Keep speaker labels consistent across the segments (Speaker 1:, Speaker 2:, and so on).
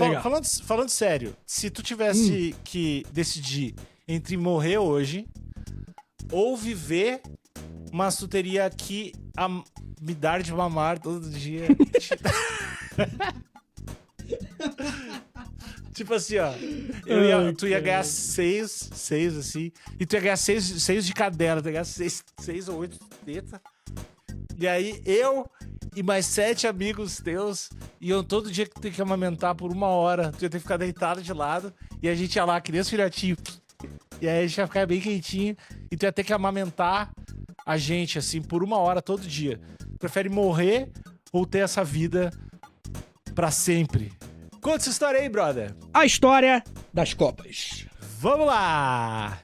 Speaker 1: Legal.
Speaker 2: falando sério, se tu tivesse que decidir entre morrer hoje ou viver, mas tu teria que me dar de mamar todo dia. Tipo assim, ó. Tu ia ganhar seis assim. E tu ia ganhar seis de cadela. Tu ia ganhar seis ou 8 tetas. E aí eu e mais 7 amigos teus iam todo dia ter que amamentar por 1 hora. Tu ia ter que ficar deitado de lado. E a gente ia lá, criança filhotinho. E aí a gente ia ficar bem quentinho. E tu ia ter que amamentar a gente, assim, por 1 hora todo dia. Prefere morrer ou ter essa vida pra sempre? Conta essa história aí, brother.
Speaker 1: A história das Copas.
Speaker 2: Vamos lá!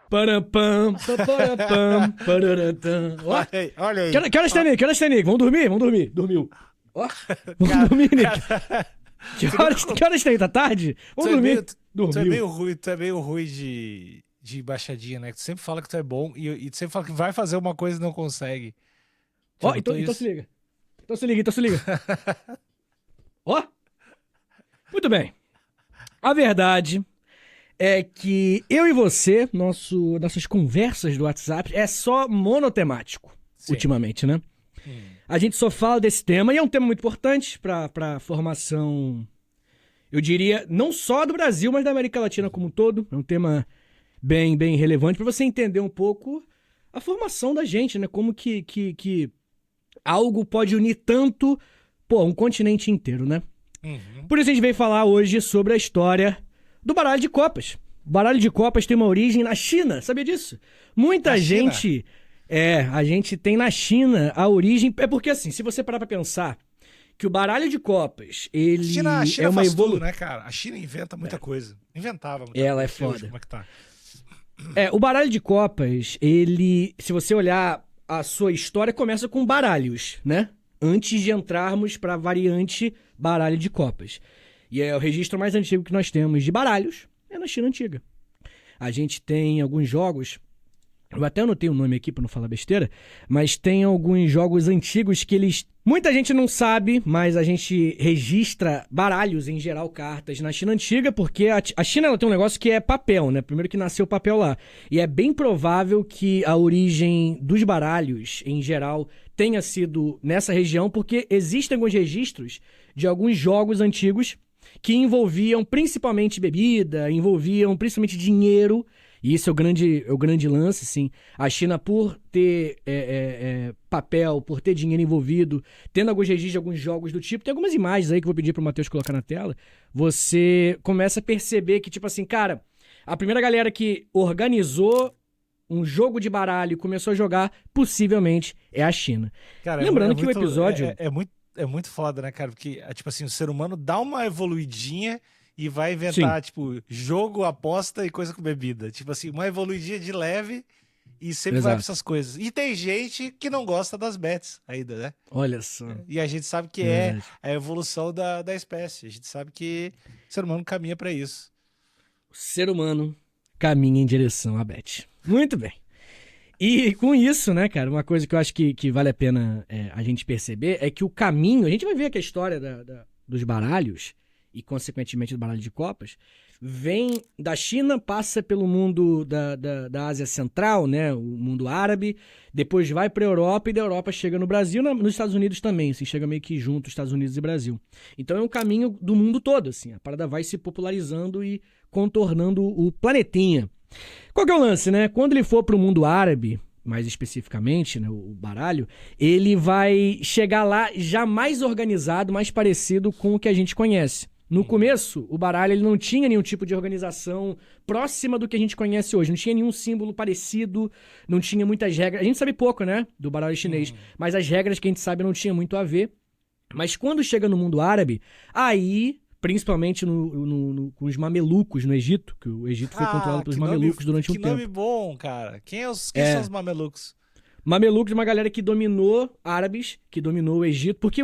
Speaker 1: Parampam, paparapam, pararatã. Ó,
Speaker 2: Olha aí.
Speaker 1: que horas tem, Nick? Que horas tem, Nick? Vamos dormir? Dormiu. Ó, vamos dormir, Nick. Que horas tem? Tá tarde? Vamos dormir.
Speaker 2: Tu é meio ruim de embaixadinha, né? Tu sempre fala que tu é bom e tu sempre fala que vai fazer uma coisa e não consegue.
Speaker 1: Ó, então se liga. Então se liga. Ó. Muito bem. A verdade é que eu e você, nossas conversas do WhatsApp, é só monotemático, ultimamente, né? A gente só fala desse tema, e é um tema muito importante pra formação, eu diria, não só do Brasil, mas da América Latina como um todo. É um tema bem relevante pra você entender um pouco a formação da gente, né? Como que algo pode unir tanto, um continente inteiro, né? Por isso a gente veio falar hoje sobre a história do baralho de copas. O baralho de copas tem uma origem na China, sabia disso? Muita gente... a gente tem na China a origem... É porque assim, se você parar pra pensar que o baralho de copas, ele
Speaker 2: A China
Speaker 1: é uma
Speaker 2: faz
Speaker 1: evolução...
Speaker 2: tudo, né, cara? A China inventa muita coisa. Inventava muita
Speaker 1: Ela
Speaker 2: coisa.
Speaker 1: é foda.
Speaker 2: Como é que tá?
Speaker 1: O baralho de copas, ele... Se você olhar a sua história, começa com baralhos, né? Antes de entrarmos pra variante baralho de copas. E é o registro mais antigo que nós temos de baralhos, é na China Antiga. A gente tem alguns jogos, eu até anotei o nome aqui para não falar besteira, mas tem alguns jogos antigos que eles... Muita gente não sabe, mas a gente registra baralhos, em geral, cartas na China Antiga, porque a China ela tem um negócio que é papel, né? Primeiro que nasceu o papel lá. E é bem provável que a origem dos baralhos, em geral, tenha sido nessa região, porque existem alguns registros de alguns jogos antigos que envolviam principalmente bebida, envolviam principalmente dinheiro, e isso é o grande lance, assim. A China, por ter papel, por ter dinheiro envolvido, tendo alguns registros de alguns jogos do tipo, tem algumas imagens aí que eu vou pedir pro Matheus colocar na tela, você começa a perceber que, tipo assim, cara, a primeira galera que organizou um jogo de baralho e começou a jogar, possivelmente, é a China.
Speaker 2: Cara,
Speaker 1: Lembrando que o episódio...
Speaker 2: É muito foda, né, cara? Porque, tipo assim, o ser humano dá uma evoluidinha e vai inventar, tipo, jogo, aposta e coisa com bebida. Tipo assim, uma evoluidinha de leve e sempre vai pra essas coisas. E tem gente que não gosta das bets ainda, né?
Speaker 1: Olha só.
Speaker 2: E a gente sabe que é a evolução da espécie. A gente sabe que o ser humano caminha pra isso.
Speaker 1: O ser humano caminha em direção à bet. Muito bem. E com isso, né, cara, uma coisa que eu acho que vale a pena a gente perceber é que o caminho... A gente vai ver que a história dos baralhos, e consequentemente do baralho de copas, vem da China, passa pelo mundo da Ásia Central, né, o mundo árabe, depois vai pra Europa e da Europa chega no Brasil, nos Estados Unidos também, assim, chega meio que junto, Estados Unidos e Brasil. Então é um caminho do mundo todo, assim, a parada vai se popularizando e contornando o planetinha. Qual que é o lance, né? Quando ele for pro mundo árabe, mais especificamente, né, o baralho, ele vai chegar lá já mais organizado, mais parecido com o que a gente conhece. No começo, o baralho ele não tinha nenhum tipo de organização próxima do que a gente conhece hoje. Não tinha nenhum símbolo parecido, não tinha muitas regras. A gente sabe pouco, né, do baralho chinês, mas as regras que a gente sabe não tinha muito a ver. Mas quando chega no mundo árabe, aí... Principalmente com os mamelucos no Egito, que o Egito foi controlado pelos mamelucos durante um tempo.
Speaker 2: Que nome bom, cara. Quem são os mamelucos?
Speaker 1: Mamelucos é uma galera que dominou árabes, que dominou o Egito, porque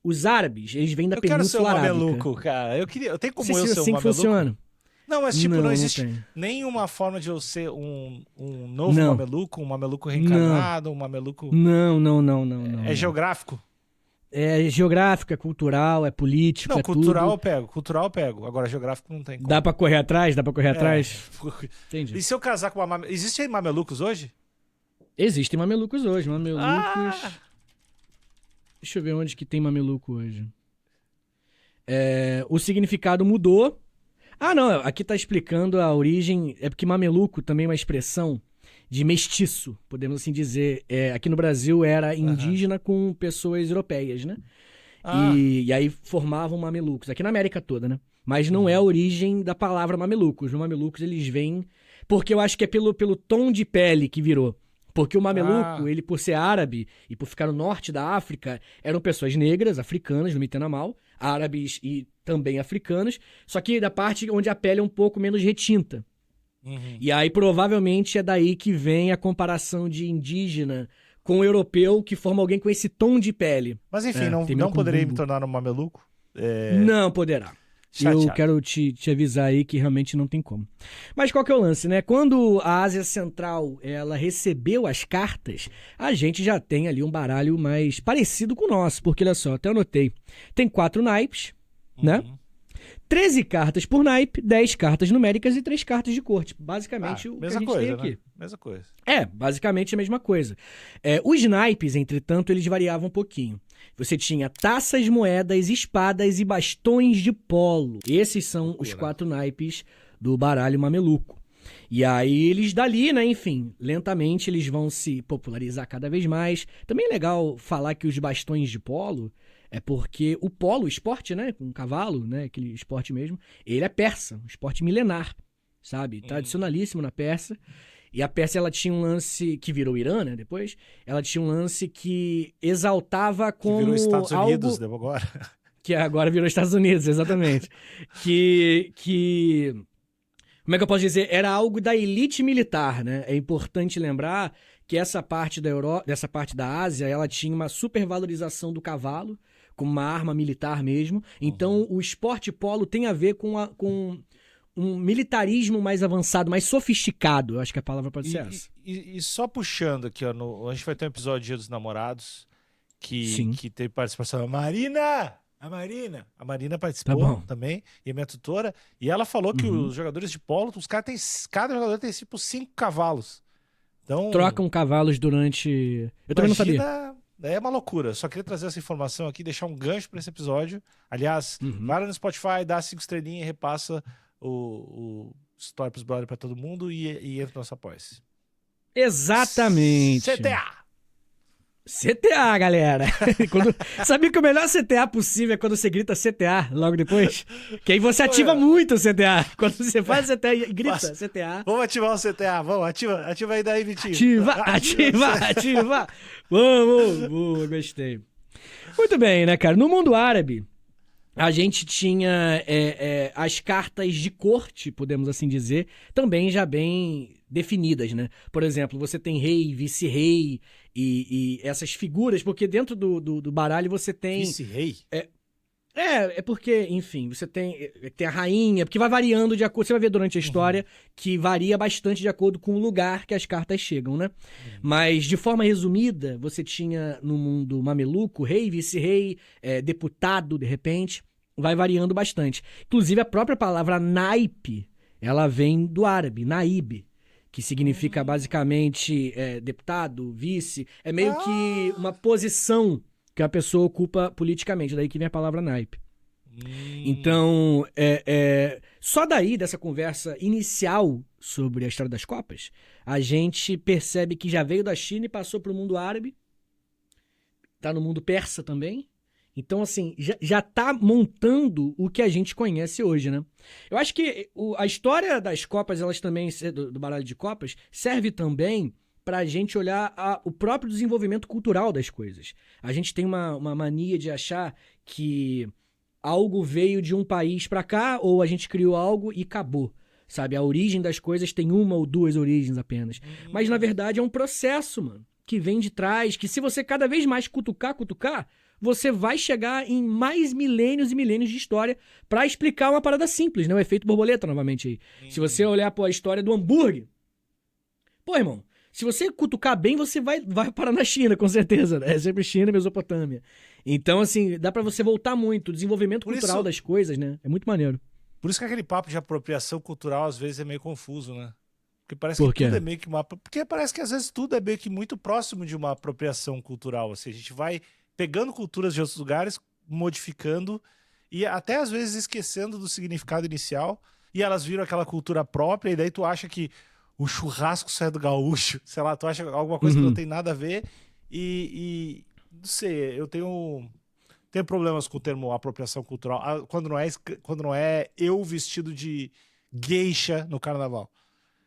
Speaker 1: os árabes, eles vêm da Península Arábica.
Speaker 2: Eu quero ser um mameluco, cara. Eu tenho como eu ser um
Speaker 1: assim
Speaker 2: mameluco?
Speaker 1: Funciona.
Speaker 2: Não, mas tipo, não existe
Speaker 1: tem.
Speaker 2: nenhuma forma de eu ser um novo mameluco, um mameluco reencarnado, um mameluco...
Speaker 1: Não.
Speaker 2: É geográfico?
Speaker 1: É geográfico, é cultural, é político,
Speaker 2: Não,
Speaker 1: é
Speaker 2: cultural
Speaker 1: tudo.
Speaker 2: Cultural eu pego. Agora, geográfico não tem como.
Speaker 1: Dá pra correr atrás? Entendi.
Speaker 2: E se eu casar com uma mameluca... Existe aí mamelucos hoje?
Speaker 1: Existem mamelucos hoje, mamelucos...
Speaker 2: Ah!
Speaker 1: Deixa eu ver onde que tem mameluco hoje. O significado mudou. Ah, não, aqui tá explicando a origem. É porque mameluco também é uma expressão de mestiço, podemos assim dizer. Aqui no Brasil era indígena com pessoas europeias, né? E aí formavam mamelucos. Aqui na América toda, né? Mas não é a origem da palavra mamelucos. Os mamelucos, eles vêm... Porque eu acho que é pelo tom de pele que virou. Porque o mameluco, ele por ser árabe e por ficar no norte da África, eram pessoas negras, africanas, não me entenda mal, árabes e também africanos, só que da parte onde a pele é um pouco menos retinta. E aí provavelmente é daí que vem a comparação de indígena com europeu, que forma alguém com esse tom de pele.
Speaker 2: Mas enfim, não poderei me tornar um mameluco?
Speaker 1: Não poderá.
Speaker 2: Chateado.
Speaker 1: Eu quero te avisar aí que realmente não tem como. Mas qual que é o lance, né? Quando a Ásia Central ela recebeu as cartas, a gente já tem ali um baralho mais parecido com o nosso. Porque, olha só, até anotei. Tem 4 naipes, né? 13 cartas por naipe, 10 cartas numéricas e 3 cartas de cor. Tipo, basicamente o que a gente tem aqui.
Speaker 2: Né? Mesma coisa.
Speaker 1: Basicamente a mesma coisa. Os naipes, entretanto, eles variavam um pouquinho. Você tinha taças, moedas, espadas e bastões de polo. Esses são os 4 naipes do baralho mameluco. E aí eles dali, né, enfim, lentamente eles vão se popularizar cada vez mais. Também é legal falar que os bastões de polo é porque o polo, o esporte, né, com cavalo, né, aquele esporte mesmo, ele é persa, um esporte milenar, sabe? Tradicionalíssimo na Pérsia. E a Pérsia, ela tinha um lance, que virou Irã, né, depois, ela tinha um lance que exaltava como
Speaker 2: que virou Estados Unidos,
Speaker 1: algo...
Speaker 2: agora.
Speaker 1: Que agora virou Estados Unidos, exatamente. que... Como é que eu posso dizer? Era algo da elite militar, né? É importante lembrar que essa parte dessa parte da Ásia, ela tinha uma supervalorização do cavalo, como uma arma militar mesmo. Então, o esporte polo tem a ver com um militarismo mais avançado, mais sofisticado. Eu acho que a palavra pode ser essa.
Speaker 2: E só puxando aqui, ó, a gente vai ter um episódio de Dia dos Namorados que teve participação da Marina! A Marina participou também, e a minha tutora, e ela falou que os jogadores de polo, cada jogador tem tipo 5 cavalos. Então,
Speaker 1: trocam cavalos durante... Eu também não sabia.
Speaker 2: É uma loucura. Só queria trazer essa informação aqui, deixar um gancho para esse episódio. Aliás, vai lá no Spotify, dá 5 estrelinhas e repassa o Story pros Brother para todo mundo e entra no nosso apoia-se.
Speaker 1: Exatamente. CTA, galera. Sabia que o melhor CTA possível é quando você grita CTA logo depois? Que aí você ativa muito o CTA. Quando você faz CTA e grita CTA.
Speaker 2: Vamos ativar o CTA, vamos, ativa aí daí, Vitinho.
Speaker 1: Ativa. Vamos, boa, gostei. Muito bem, né, cara? No mundo árabe, a gente tinha as cartas de corte, podemos assim dizer, também já bem definidas, né? Por exemplo, você tem rei, vice-rei e essas figuras, porque dentro do baralho você tem...
Speaker 2: Vice-rei?
Speaker 1: É porque, enfim, você tem a rainha, porque vai variando de acordo... Você vai ver durante a história que varia bastante de acordo com o lugar que as cartas chegam, né? Mas, de forma resumida, você tinha no mundo mameluco, rei, vice-rei, deputado, de repente, vai variando bastante. Inclusive, a própria palavra naipe, ela vem do árabe, naib, que significa basicamente deputado, vice. É meio que uma posição que a pessoa ocupa politicamente, daí que vem a palavra naipe. Então, só daí, dessa conversa inicial sobre a história das Copas, a gente percebe que já veio da China e passou para o mundo árabe, tá no mundo persa também. Então, assim, já tá montando o que a gente conhece hoje, né? Eu acho que a história das Copas, elas também, do baralho de Copas, serve também pra gente olhar o próprio desenvolvimento cultural das coisas. A gente tem uma mania de achar que algo veio de um país pra cá, ou a gente criou algo e acabou. Sabe? A origem das coisas tem uma ou duas origens apenas. Mas, na verdade, é um processo, mano, que vem de trás, que se você cada vez mais cutucar, você vai chegar em mais milênios e milênios de história pra explicar uma parada simples, né? O efeito borboleta, novamente aí. Se você olhar, pô, a história do hambúrguer, pô, irmão, se você cutucar bem, você vai parar na China, com certeza, né? É sempre China e Mesopotâmia. Então, assim, dá pra você voltar muito. O desenvolvimento cultural das coisas, né? É muito maneiro.
Speaker 2: Por isso que aquele papo de apropriação cultural, às vezes, é meio confuso, né? Porque parece
Speaker 1: Por
Speaker 2: que
Speaker 1: quê?
Speaker 2: tudo é meio que uma... Porque parece que, às vezes, tudo é meio que muito próximo de uma apropriação cultural. Assim, a gente vai pegando culturas de outros lugares, modificando e até, às vezes, esquecendo do significado inicial, e elas viram aquela cultura própria, e daí tu acha que o churrasco sai do gaúcho, sei lá, tu acha alguma coisa que não tem nada a ver, e não sei, eu tenho problemas com o termo apropriação cultural, quando não é eu vestido de geisha no carnaval,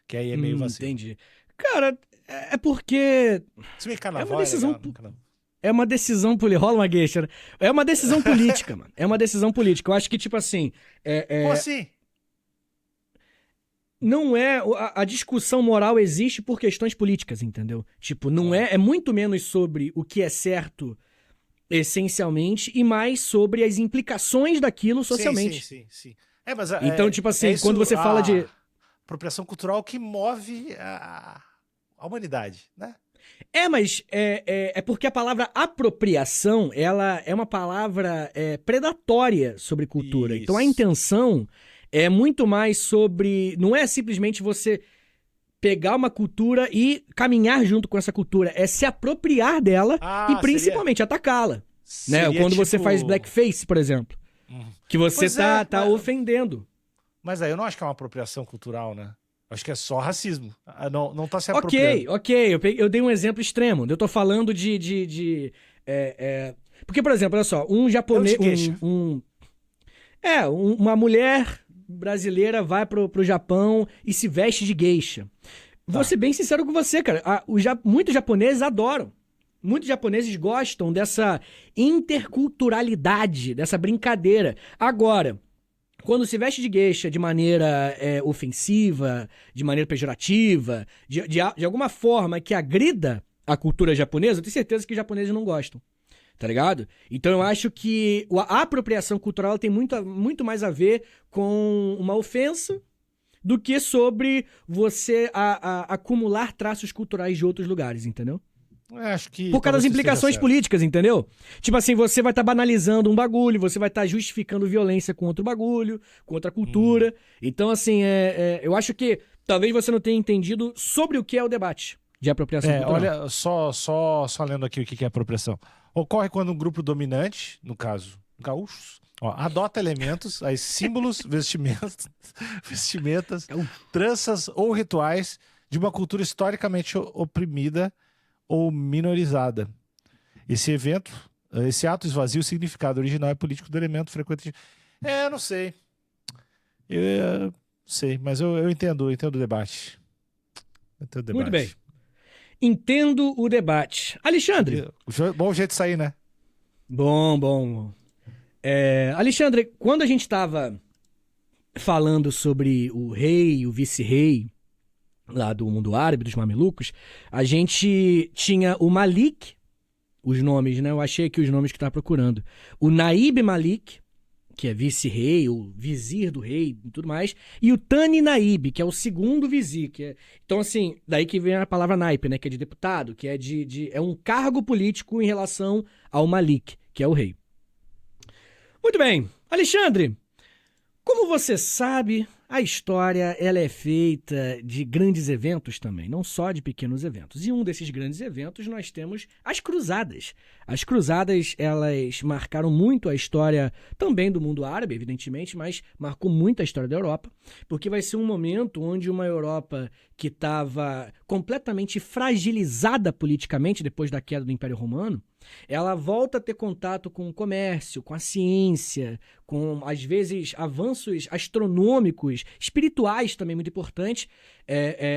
Speaker 2: que aí é meio vacilo.
Speaker 1: Entendi. Cara, é porque
Speaker 2: Se bem que carnaval é legal, né? Carnaval.
Speaker 1: é uma decisão política. Rola uma gueixa, né? É uma decisão política, mano. É uma decisão política. Eu acho que, tipo assim.
Speaker 2: Como assim?
Speaker 1: Não é. A discussão moral existe por questões políticas, entendeu? Tipo, não é. É muito menos sobre o que é certo essencialmente e mais sobre as implicações daquilo socialmente.
Speaker 2: Sim. Mas
Speaker 1: Então, tipo assim,
Speaker 2: isso,
Speaker 1: quando você fala de.
Speaker 2: Apropriação cultural que move a humanidade, né?
Speaker 1: Mas é porque a palavra apropriação, ela é uma palavra predatória sobre cultura.
Speaker 2: Isso.
Speaker 1: Então a intenção é muito mais sobre... Não é simplesmente você pegar uma cultura e caminhar junto com essa cultura. É se apropriar dela e principalmente atacá-la. Né? Quando você faz blackface, por exemplo. Que você tá ofendendo.
Speaker 2: Mas aí eu não acho que é uma apropriação cultural, né? Acho que é só racismo. Não tá se apropriando.
Speaker 1: Ok. Eu dei um exemplo extremo. Eu tô falando Porque, por exemplo, olha só, um japonês... Uma mulher brasileira vai pro Japão e se veste de geisha. Vou ser bem sincero com você, cara. Muitos japoneses adoram. Muitos japoneses gostam dessa interculturalidade, dessa brincadeira. Agora... Quando se veste de geisha de maneira ofensiva, de maneira pejorativa, de alguma forma que agrida a cultura japonesa, eu tenho certeza que os japoneses não gostam, tá ligado? Então eu acho que a apropriação cultural tem muito mais a ver com uma ofensa do que sobre você acumular traços culturais de outros lugares, entendeu?
Speaker 2: Acho que
Speaker 1: por causa das implicações políticas, entendeu? Tipo assim, você vai estar banalizando um bagulho, você vai estar justificando violência com outro bagulho, com outra cultura. Então, assim, eu acho que talvez você não tenha entendido sobre o que é o debate de apropriação cultural.
Speaker 2: Olha, só lendo aqui o que é apropriação. Ocorre quando um grupo dominante, no caso, gaúchos, adota elementos, aí símbolos, vestimentas, tranças ou rituais de uma cultura historicamente oprimida ou minorizada. Esse ato esvazia o significado original e político do elemento frequente. Não sei. Eu sei, mas eu entendo o debate.
Speaker 1: Muito bem. Entendo o debate. Alexandre.
Speaker 2: Bom jeito de sair, né?
Speaker 1: Bom. Alexandre, quando a gente estava falando sobre o rei, o vice-rei, lá do mundo árabe, dos mamelucos, a gente tinha o Malik, os nomes, né? Eu achei aqui os nomes que estava procurando. O Naib Malik, que é vice-rei, o vizir do rei e tudo mais, e o Tani Naib, que é o segundo vizir. Então, assim, daí que vem a palavra naipe, né? Que é de deputado, que é um cargo político em relação ao Malik, que é o rei. Muito bem. Alexandre, como você sabe... A história, ela é feita de grandes eventos também, não só de pequenos eventos. E um desses grandes eventos nós temos as Cruzadas. As Cruzadas, elas marcaram muito a história também do mundo árabe, evidentemente, mas marcou muito a história da Europa, porque vai ser um momento onde uma Europa que estava completamente fragilizada politicamente depois da queda do Império Romano, ela volta a ter contato com o comércio, com a ciência, com, às vezes, avanços astronômicos, espirituais também muito importantes,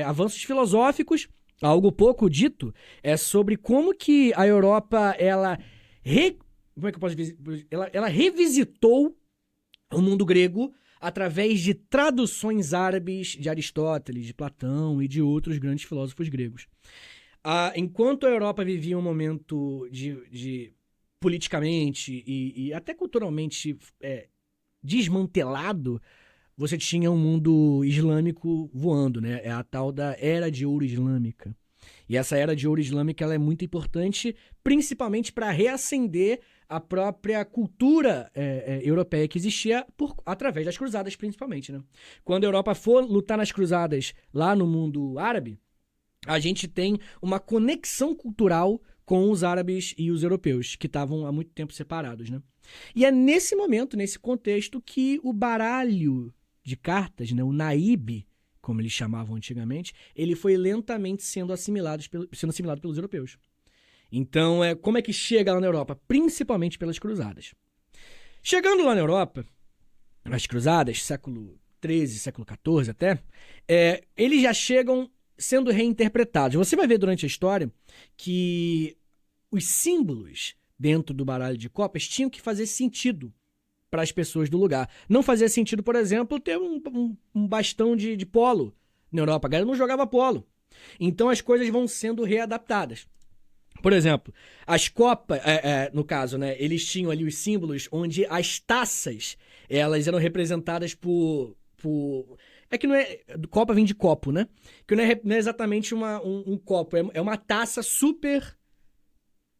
Speaker 1: avanços filosóficos. Algo pouco dito é sobre como que a Europa, ela revisitou o mundo grego através de traduções árabes de Aristóteles, de Platão e de outros grandes filósofos gregos. Enquanto a Europa vivia um momento de politicamente e até culturalmente desmantelado, você tinha um mundo islâmico voando, né? É a tal da Era de Ouro Islâmica. E essa Era de Ouro Islâmica ela é muito importante, principalmente para reacender a própria cultura europeia que existia através das cruzadas, principalmente, né? Quando a Europa for lutar nas cruzadas lá no mundo árabe, a gente tem uma conexão cultural com os árabes e os europeus, que estavam há muito tempo separados, né? E é nesse momento, nesse contexto, que o baralho de cartas, né, o naíbe, como eles chamavam antigamente, ele foi lentamente sendo assimilado pelos europeus. Então, como é que chega lá na Europa? Principalmente pelas cruzadas. Chegando lá na Europa, nas cruzadas, século XIII, século XIV até, eles já chegam sendo reinterpretados. Você vai ver durante a história que os símbolos dentro do baralho de copas tinham que fazer sentido para as pessoas do lugar. Não fazia sentido, por exemplo, ter um bastão de polo na Europa. A galera não jogava polo. Então as coisas vão sendo readaptadas. Por exemplo, as copas, no caso, né, eles tinham ali os símbolos onde as taças elas eram representadas por é que não é. Copa vem de copo, né? Que não é exatamente um copo. É uma taça super,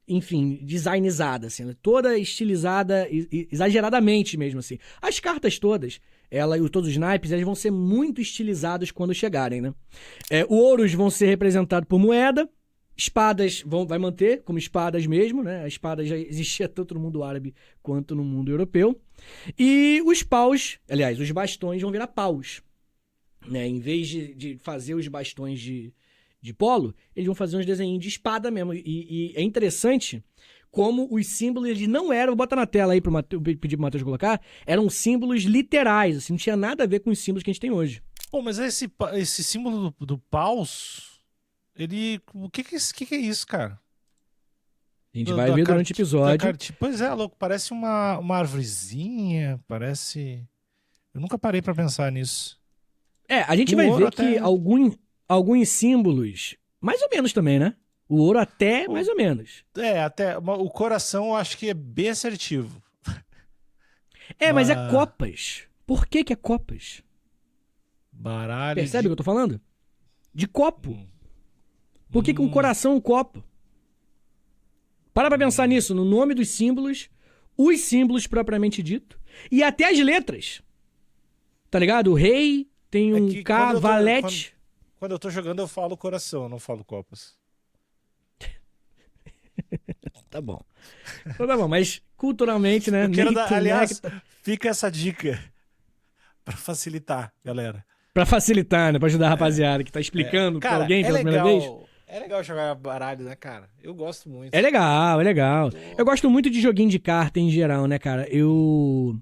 Speaker 1: enfim, designizada, assim, toda estilizada, exageradamente mesmo, assim. As cartas todas, todos os naipes, eles vão ser muito estilizados quando chegarem, né? Ouros vão ser representados por moeda, espadas vai manter como espadas mesmo, né? A espada já existia tanto no mundo árabe quanto no mundo europeu. E os paus, aliás, os bastões vão virar paus. Né? Em vez de fazer os bastões de polo, eles vão fazer uns desenhos de espada mesmo. E é interessante como os símbolos eles não eram, vou botar na tela aí para pedir pro Matheus colocar, eram símbolos literais, assim, não tinha nada a ver com os símbolos que a gente tem hoje.
Speaker 2: Pô, mas esse símbolo do paus, o que é isso, cara?
Speaker 1: A gente vai ver durante o episódio.
Speaker 2: Pois é, louco, parece uma arvorezinha, parece... Eu nunca parei pra pensar nisso.
Speaker 1: A gente vai ver que alguns símbolos, mais ou menos também, né? O ouro até, mais ou menos.
Speaker 2: Até o coração eu acho que é bem assertivo.
Speaker 1: Mas é copas. Por que é copas?
Speaker 2: Baralho.
Speaker 1: Percebe o que eu tô falando? De copo. Por que um coração é um copo? Para pra pensar nisso, no nome dos símbolos, os símbolos propriamente dito, e até as letras. Tá ligado? O rei tem um K, valete.
Speaker 2: Quando eu tô jogando, eu falo coração, eu não falo copas.
Speaker 1: Tá bom. Então tá bom, mas culturalmente, né?
Speaker 2: Aliás, fica essa dica pra facilitar, galera.
Speaker 1: Pra facilitar, né? Pra ajudar a rapaziada que tá explicando pra alguém pela primeira vez.
Speaker 2: É legal jogar baralho, né, cara? Eu gosto muito.
Speaker 1: É legal. Eu gosto muito de joguinho de carta em geral, né, cara? Eu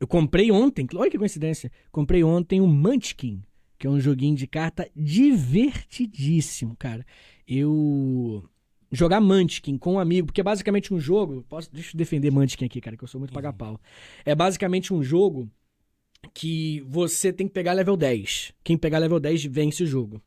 Speaker 1: comprei ontem, olha que coincidência, comprei ontem o Munchkin, que é um joguinho de carta divertidíssimo, cara. Jogar Munchkin com um amigo, porque é basicamente um jogo... Deixa eu defender Munchkin aqui, cara, que eu sou muito paga-pau. É basicamente um jogo que você tem que pegar level 10. Quem pegar level 10 vence o jogo.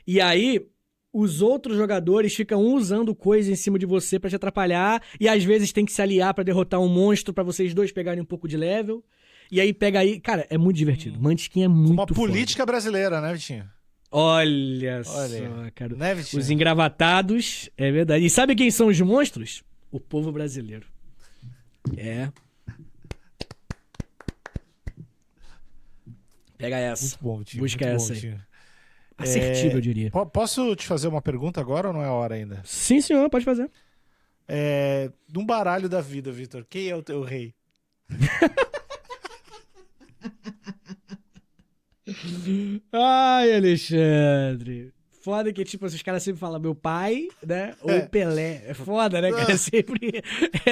Speaker 1: E aí, os outros jogadores ficam usando coisas em cima de você pra te atrapalhar, e às vezes tem que se aliar pra derrotar um monstro pra vocês dois pegarem um pouco de level. E aí pega aí... Cara, é muito divertido. Munchkin é muito
Speaker 2: Uma política brasileira, né, Vitinho?
Speaker 1: Olha só, cara. Né, os engravatados, é verdade. E sabe quem são os monstros? O povo brasileiro. Pega essa.
Speaker 2: Muito bom, Vitinho.
Speaker 1: Busca
Speaker 2: muito
Speaker 1: essa
Speaker 2: bom,
Speaker 1: aí. Assertivo, eu diria.
Speaker 2: Posso te fazer uma pergunta agora ou não é a hora ainda?
Speaker 1: Sim, senhor, pode fazer.
Speaker 2: Num baralho da vida, Vitor, quem é o teu rei?
Speaker 1: Ai, Alexandre. Foda que, tipo, os caras sempre falam meu pai, né? Ou Pelé. É foda, né, cara? É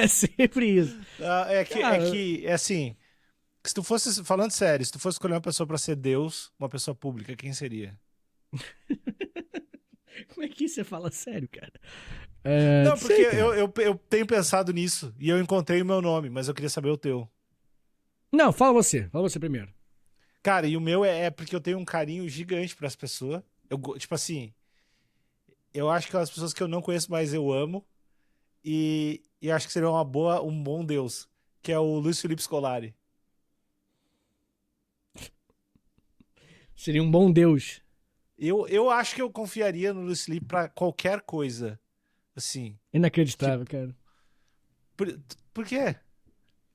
Speaker 1: sempre isso.
Speaker 2: É assim, se tu fosse, falando sério, se tu fosse escolher uma pessoa pra ser Deus, uma pessoa pública, quem seria?
Speaker 1: Como é que você fala sério, cara?
Speaker 2: Não, porque eu tenho pensado nisso e eu encontrei o meu nome, mas eu queria saber o teu.
Speaker 1: Não, fala você primeiro.
Speaker 2: Cara, e o meu é porque eu tenho um carinho gigante pras pessoas. Tipo assim, eu acho que as pessoas que eu não conheço mais eu amo. e acho que seria um bom Deus, que é o Luiz Felipe Scolari.
Speaker 1: Seria um bom Deus.
Speaker 2: Eu acho que eu confiaria no Luiz Felipe pra qualquer coisa, assim.
Speaker 1: Inacreditável, cara.
Speaker 2: Por quê?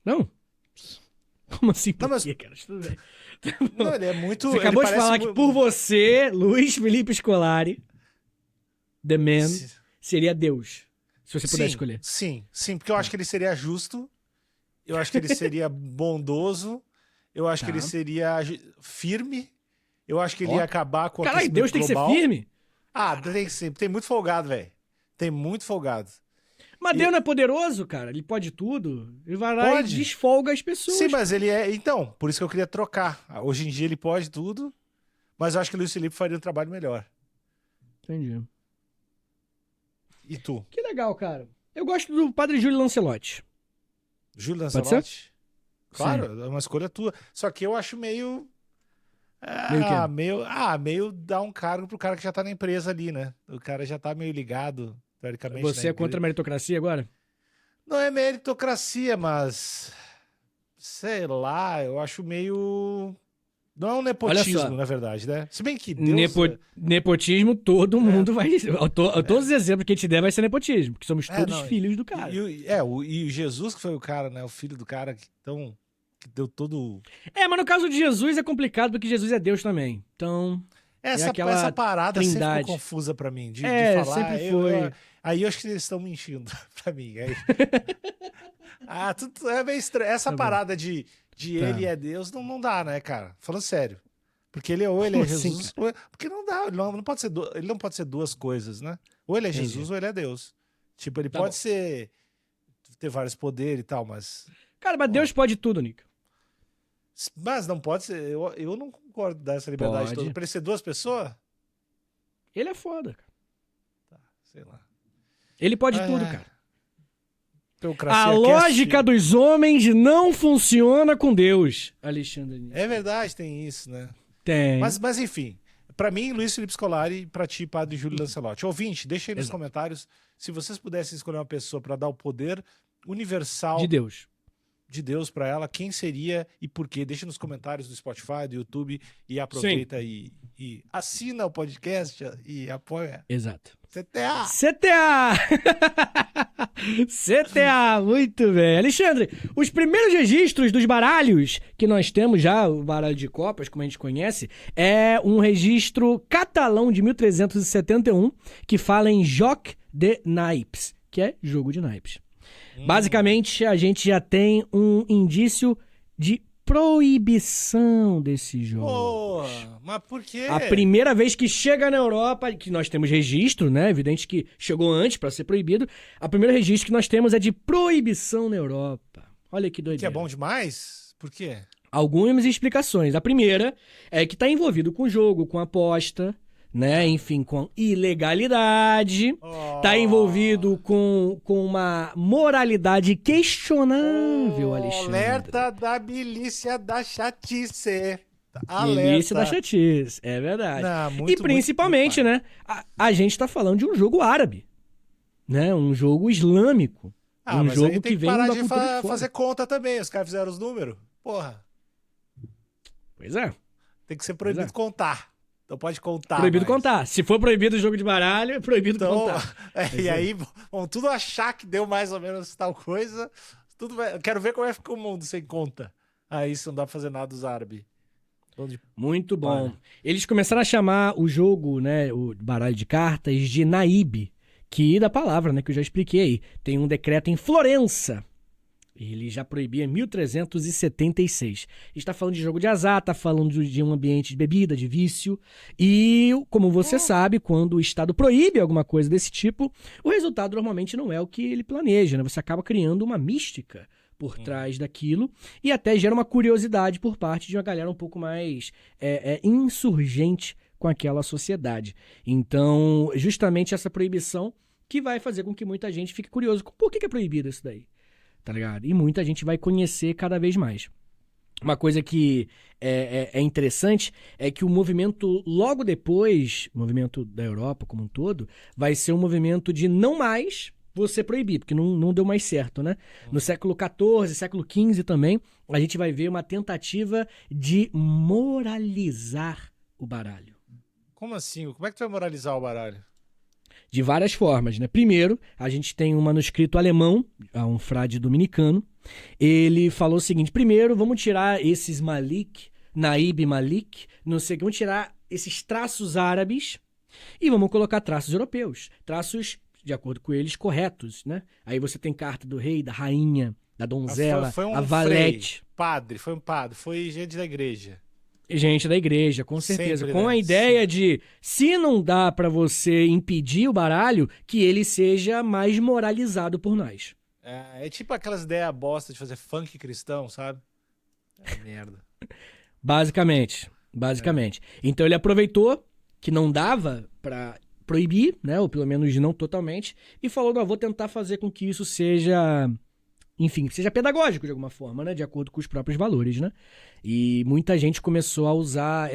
Speaker 1: Não? Como assim?
Speaker 2: Não, mas...
Speaker 1: Por quê, cara? Tudo bem.
Speaker 2: Não, ele é muito...
Speaker 1: Você acabou de falar
Speaker 2: muito...
Speaker 1: que por você, Luiz Felipe Scolari, The Man, seria Deus. Se você pudesse escolher.
Speaker 2: Sim, porque eu acho que ele seria justo, eu acho que ele seria bondoso, eu acho que ele seria firme, eu acho que ele ia acabar com o aquecimento
Speaker 1: Deus tem
Speaker 2: global.
Speaker 1: que ser firme?
Speaker 2: Tem que ser. Tem muito folgado, velho. Tem muito folgado.
Speaker 1: Mas Deus não é poderoso, cara? Ele pode tudo. Ele vai lá e desfolga as pessoas.
Speaker 2: Sim, mas ele é... Então, por isso que eu queria trocar. Hoje em dia ele pode tudo, mas eu acho que o Luiz Felipe faria um trabalho melhor.
Speaker 1: Entendi.
Speaker 2: E tu?
Speaker 1: Que legal, cara. Eu gosto do Padre Júlio Lancelotti.
Speaker 2: Júlio Lancelotti? Claro,
Speaker 1: Sim.
Speaker 2: é uma escolha tua. Só que eu acho meio... meio dar um cargo pro cara que já tá na empresa ali, né? O cara já tá meio ligado, teoricamente.
Speaker 1: Você é contra a meritocracia agora?
Speaker 2: Não é meritocracia, mas... Sei lá, eu acho meio... Não é um nepotismo, na verdade, né? Se bem que Deus...
Speaker 1: Nepotismo, todo mundo vai... Todos os exemplos que a gente der vai ser nepotismo, porque somos todos filhos do cara.
Speaker 2: E Jesus, que foi o cara, né? O filho do cara, que deu todo...
Speaker 1: Mas no caso de Jesus é complicado, porque Jesus é Deus também. Então...
Speaker 2: Essa parada
Speaker 1: trindade.
Speaker 2: Sempre ficou confusa pra mim, de falar...
Speaker 1: Sempre foi.
Speaker 2: Aí eu acho que eles estão mentindo pra mim. Aí... tudo é meio estranho. Essa parada de ele é Deus não dá, né, cara? Falando sério. Porque ele é Jesus...
Speaker 1: Assim,
Speaker 2: porque não dá, ele não pode ser duas coisas, né? Ou ele é Jesus ou ele é Deus. Tipo, ele pode ter vários poderes e tal, mas...
Speaker 1: Cara, mas Deus pode tudo, Nico.
Speaker 2: Mas não pode ser... Eu não concordo dessa liberdade toda. Pra ele ser duas pessoas?
Speaker 1: Ele é foda, cara.
Speaker 2: Sei lá.
Speaker 1: Ele pode tudo, cara.
Speaker 2: A
Speaker 1: lógica dos homens não funciona com Deus, Alexandre.
Speaker 2: É verdade, tem isso, né?
Speaker 1: Tem.
Speaker 2: Mas enfim, pra mim, Luiz Felipe Scolari, pra ti, Padre Júlio Lancelotti. Ouvinte, deixa aí nos comentários se vocês pudessem escolher uma pessoa pra dar o poder universal de Deus pra ela, quem seria e por quê? Deixa nos comentários do Spotify, do YouTube e aproveita e assina o podcast e apoia.
Speaker 1: Exato.
Speaker 2: CTA!
Speaker 1: CTA, muito bem. Alexandre, os primeiros registros dos baralhos que nós temos já, o baralho de copas, como a gente conhece, é um registro catalão de 1371 que fala em joc de naipes, que é jogo de naipes. Basicamente, a gente já tem um indício de proibição desse jogo.
Speaker 2: Mas por quê?
Speaker 1: A primeira vez que chega na Europa, que nós temos registro, né? Evidente que chegou antes para ser proibido. A primeiro registro que nós temos é de proibição na Europa. Olha que doideira.
Speaker 2: Que é bom demais? Por quê?
Speaker 1: Algumas explicações. A primeira é que está envolvido com jogo, com aposta, né? Enfim, com ilegalidade. Tá envolvido com uma moralidade questionável, Alexandre.
Speaker 2: Alerta da milícia da chatice.
Speaker 1: Milícia da chatice, é verdade.
Speaker 2: Muito,
Speaker 1: e principalmente, né? A gente tá falando de um jogo árabe, né? Um jogo islâmico. Um
Speaker 2: mas
Speaker 1: jogo
Speaker 2: aí tem
Speaker 1: que vem
Speaker 2: parar
Speaker 1: da
Speaker 2: de
Speaker 1: cultura
Speaker 2: fazer conta também. Os caras fizeram os números. Porra.
Speaker 1: Pois é.
Speaker 2: Tem que ser proibido contar. Não pode contar.
Speaker 1: Proibido contar. Se for proibido o jogo de baralho, é proibido contar.
Speaker 2: E aí vão tudo achar que deu mais ou menos tal coisa. Quero ver como é que ficou o mundo sem conta. Aí isso não dá pra fazer nada dos árabes.
Speaker 1: Muito bom. Eles começaram a chamar o jogo, né, o baralho de cartas, de naíbe, que da palavra, né, que eu já expliquei aí. Tem um decreto em Florença. Ele já proibia em 1376. Está falando de jogo de azar, está falando de um ambiente de bebida, de vício. E, como você sabe, quando o Estado proíbe alguma coisa desse tipo, o resultado normalmente não é o que ele planeja, né? Você acaba criando uma mística por trás daquilo e até gera uma curiosidade por parte de uma galera um pouco mais insurgente com aquela sociedade. Então, justamente essa proibição que vai fazer com que muita gente fique curioso. Por que é proibido isso daí? Tá ligado? E muita gente vai conhecer cada vez mais. Uma coisa que é interessante é que o movimento logo depois, o movimento da Europa como um todo, vai ser um movimento de não mais você proibir, porque não deu mais certo, né? No século XIV, século XV também, a gente vai ver uma tentativa de moralizar o baralho.
Speaker 2: Como assim? Como é que tu vai moralizar o baralho?
Speaker 1: De várias formas, né? Primeiro, a gente tem um manuscrito alemão, a um frade dominicano. Ele falou o seguinte: primeiro, vamos tirar esses Malik, Naib Malik, não sei o que, vamos tirar esses traços árabes e vamos colocar traços europeus. Traços, de acordo com eles, corretos, né? Aí você tem carta do rei, da rainha, da donzela,
Speaker 2: Foi um
Speaker 1: a valete.
Speaker 2: foi um padre, foi gente da igreja.
Speaker 1: Gente da igreja, com certeza.
Speaker 2: Sempre,
Speaker 1: Com
Speaker 2: né?
Speaker 1: a ideia de, se não dá pra você impedir o baralho, que ele seja mais moralizado por nós.
Speaker 2: É tipo aquelas ideias bosta de fazer funk cristão, sabe? É merda.
Speaker 1: Basicamente. Então ele aproveitou que não dava pra proibir, né? Ou pelo menos não totalmente, e falou: não, vou tentar fazer com que isso seja, enfim, seja pedagógico de alguma forma, né? De acordo com os próprios valores, né? E muita gente começou a usar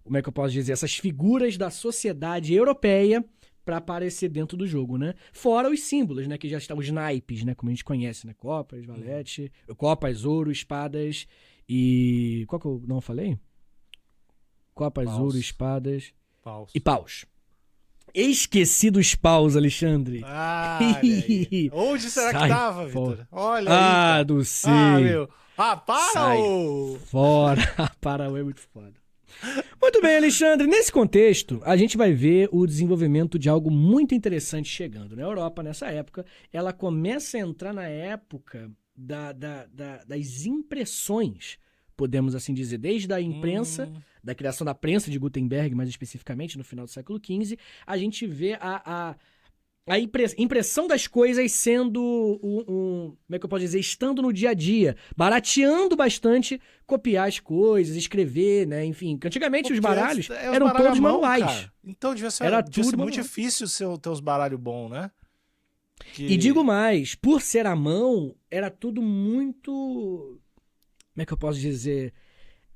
Speaker 1: como é que eu posso dizer? Essas figuras da sociedade europeia para aparecer dentro do jogo, né? Fora os símbolos, né? Que já estão os naipes, né? Como a gente conhece, né? Copas, valete, copas, ouro, espadas e... Qual que eu não falei? Copas,
Speaker 2: Paus.
Speaker 1: ouro, espadas
Speaker 2: Paus.
Speaker 1: e paus. Esqueci dos paus, Alexandre.
Speaker 2: Ah, olha aí. Onde será que
Speaker 1: Sai
Speaker 2: tava,
Speaker 1: fora.
Speaker 2: Vitor? Olha
Speaker 1: Ah,
Speaker 2: aí.
Speaker 1: do sei.
Speaker 2: Ah, meu. Ah, para,
Speaker 1: Sai
Speaker 2: ô!
Speaker 1: fora. Para, é muito foda. Muito bem, Alexandre. Nesse contexto, a gente vai ver o desenvolvimento de algo muito interessante chegando. Na Europa, nessa época, ela começa a entrar na época das impressões, podemos assim dizer, desde a imprensa, da criação da prensa de Gutenberg, mais especificamente, no final do século XV, a gente vê a impressão das coisas sendo como é que eu posso dizer, estando no dia a dia, barateando bastante copiar as coisas, escrever, né? Enfim, antigamente os baralhos eram todos manuais.
Speaker 2: Cara. Então devia ser muito difícil ter os baralhos bons, né?
Speaker 1: E digo mais, por ser à mão, era tudo muito, como é que eu posso dizer,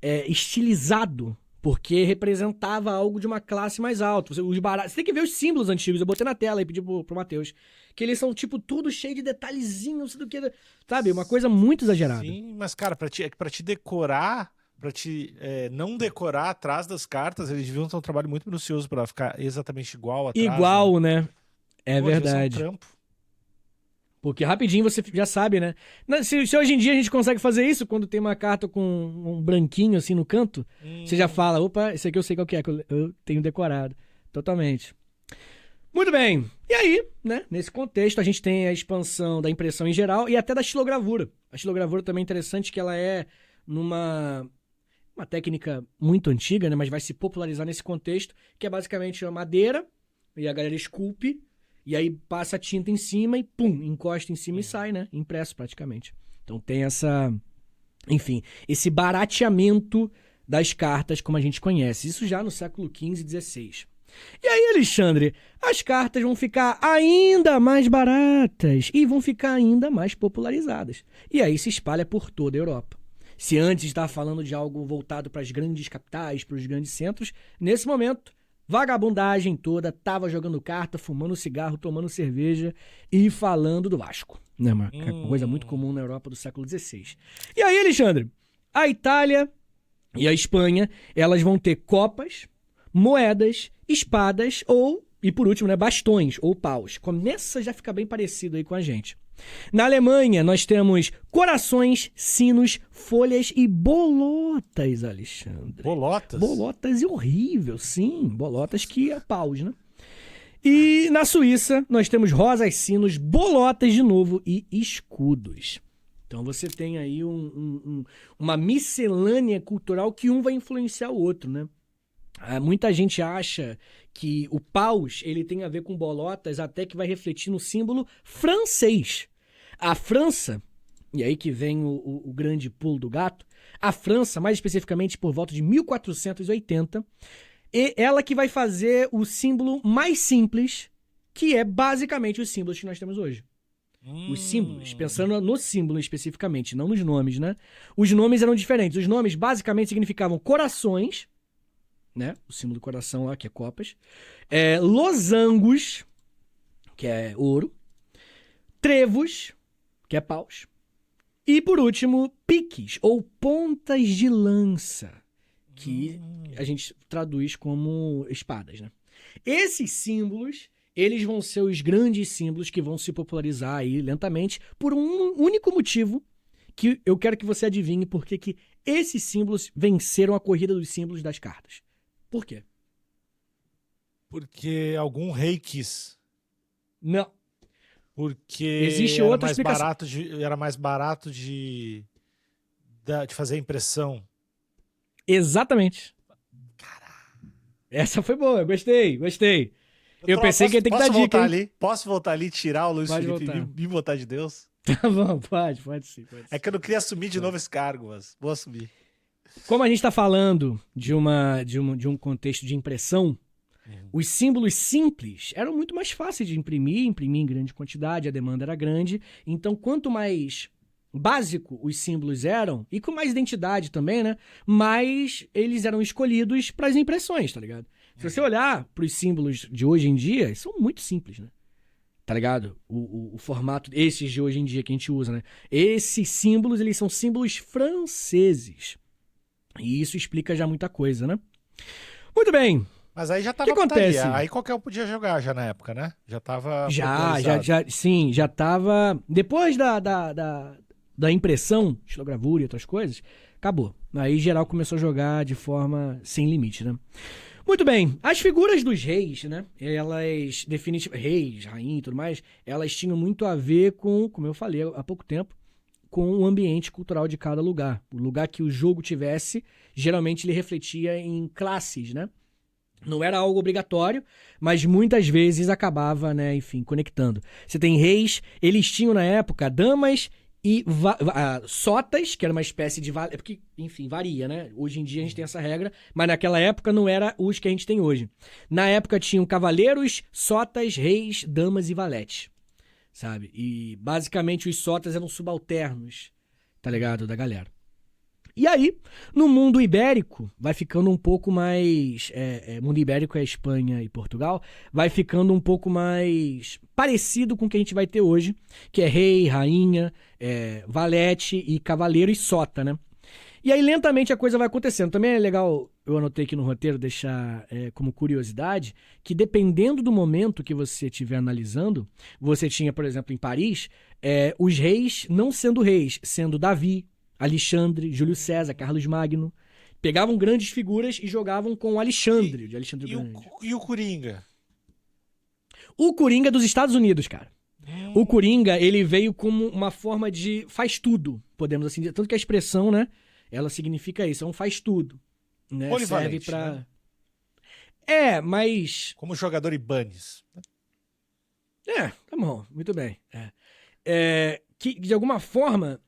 Speaker 1: estilizado. Porque representava algo de uma classe mais alta. Os baralhos, você tem que ver os símbolos antigos. Eu botei na tela e pedi pro Matheus. Que eles são, tipo, tudo cheio de detalhezinhos, não sei do que. Sabe? Uma coisa muito exagerada.
Speaker 2: Sim, mas, cara, pra te decorar, não decorar atrás das cartas, eles deviam ter um trabalho muito minucioso pra ficar exatamente igual atrás.
Speaker 1: Igual, né? É
Speaker 2: Pô,
Speaker 1: verdade.
Speaker 2: devia ser um trampo.
Speaker 1: Porque rapidinho você já sabe, né? Se hoje em dia a gente consegue fazer isso, quando tem uma carta com um branquinho assim no canto, você já fala: opa, esse aqui eu sei qual que é, que eu tenho decorado. Totalmente. Muito bem. E aí, né? Nesse contexto, a gente tem a expansão da impressão em geral e até da xilogravura. A xilogravura também é interessante, que ela é uma técnica muito antiga, né? Mas vai se popularizar nesse contexto, que é basicamente uma madeira, e a galera esculpe, e aí passa a tinta em cima e pum, encosta em cima e sai, né? Impresso praticamente. Então tem enfim, esse barateamento das cartas como a gente conhece. Isso já no século XV e XVI. E aí, Alexandre, as cartas vão ficar ainda mais baratas e vão ficar ainda mais popularizadas. E aí se espalha por toda a Europa. Se antes estava falando de algo voltado para as grandes capitais, para os grandes centros, nesse momento, vagabundagem toda, tava jogando carta, fumando cigarro, tomando cerveja e falando do Vasco. Né, uma coisa muito comum na Europa do século XVI. E aí, Alexandre, a Itália e a Espanha, elas vão ter copas, moedas, espadas e por último, né, bastões ou paus. Começa já a ficar bem parecido aí com a gente. Na Alemanha, nós temos corações, sinos, folhas e bolotas, Alexandre.
Speaker 2: Bolotas?
Speaker 1: Bolotas é horrível, sim. Bolotas que é paus, né? E na Suíça, nós temos rosas, sinos, bolotas de novo e escudos. Então você tem aí uma miscelânea cultural que um vai influenciar o outro, né? Muita gente acha que o paus ele tem a ver com bolotas, até que vai refletir no símbolo francês. A França, e aí que vem o grande pulo do gato, a França, mais especificamente por volta de 1480, é ela que vai fazer o símbolo mais simples, que é basicamente os símbolos que nós temos hoje. Os símbolos, pensando no símbolo especificamente, não nos nomes, né? Os nomes eram diferentes. Os nomes basicamente significavam corações, né? O símbolo do coração lá, que é copas. Losangos, que é ouro. Trevos, que é paus. E, por último, piques, ou pontas de lança, que a gente traduz como espadas, né? Esses símbolos, eles vão ser os grandes símbolos que vão se popularizar aí lentamente por um único motivo, que eu quero que você adivinhe por que esses símbolos venceram a corrida dos símbolos das cartas. Por quê?
Speaker 2: Porque algum rei quis.
Speaker 1: Não.
Speaker 2: Porque
Speaker 1: existe
Speaker 2: era
Speaker 1: outra
Speaker 2: mais
Speaker 1: explicação.
Speaker 2: era mais barato de fazer a impressão.
Speaker 1: Exatamente. Essa foi boa, gostei. Eu pensei que ia ter que dar dica, hein?
Speaker 2: Posso voltar ali e tirar o Luiz
Speaker 1: Pode
Speaker 2: Felipe
Speaker 1: voltar.
Speaker 2: e me botar de Deus?
Speaker 1: Tá bom, pode sim.
Speaker 2: É que eu não queria assumir de novo esse cargo, mas vou assumir.
Speaker 1: Como a gente está falando de um contexto de impressão, os símbolos simples eram muito mais fáceis de imprimir em grande quantidade, a demanda era grande. Então, quanto mais básico os símbolos eram, e com mais identidade também, né? Mais eles eram escolhidos para as impressões, tá ligado? Se você olhar para os símbolos de hoje em dia, eles são muito simples, né? Tá ligado? O formato, esses de hoje em dia que a gente usa, né? Esses símbolos, eles são símbolos franceses. E isso explica já muita coisa, né? Muito bem.
Speaker 2: Mas aí já tava
Speaker 1: que acontece?
Speaker 2: Aí qualquer um podia jogar já na época, né? Já tava
Speaker 1: já tava... Depois da impressão, estilogravura e outras coisas, acabou. Aí geral começou a jogar de forma sem limite, né? Muito bem, as figuras dos reis, né? Elas, definitivamente, reis, rainha e tudo mais, elas tinham muito a ver com, como eu falei há pouco tempo, com o ambiente cultural de cada lugar. O lugar que o jogo tivesse, geralmente ele refletia em classes, né? Não era algo obrigatório, mas muitas vezes acabava, né, enfim, conectando. Você tem reis, eles tinham na época damas e sotas, que era uma espécie de... Porque, enfim, varia, né? Hoje em dia a gente tem essa regra, mas naquela época não era os que a gente tem hoje. Na época tinham cavaleiros, sotas, reis, damas e valetes, sabe? E basicamente os sotas eram subalternos, tá ligado? Da galera. E aí, no mundo ibérico, vai ficando um pouco mais... mundo ibérico é Espanha e Portugal, vai ficando um pouco mais parecido com o que a gente vai ter hoje, que é rei, rainha, valete e cavaleiro e sota, né? E aí, lentamente, a coisa vai acontecendo. Também é legal, eu anotei aqui no roteiro, deixar como curiosidade, que dependendo do momento que você estiver analisando, você tinha, por exemplo, em Paris, os reis não sendo reis, sendo Davi, Alexandre, Júlio César, Carlos Magno. Pegavam grandes figuras e jogavam com o Alexandre, de Alexandre Grande.
Speaker 2: E o Coringa?
Speaker 1: O Coringa dos Estados Unidos, cara. O Coringa, ele veio como uma forma de faz tudo, podemos assim dizer. Tanto que a expressão, né, ela significa isso, é um faz tudo. Né?
Speaker 2: Polivalente,
Speaker 1: serve pra...
Speaker 2: né?
Speaker 1: Mas...
Speaker 2: Como jogador Ibanez.
Speaker 1: Tá bom, muito bem. Que, de alguma forma...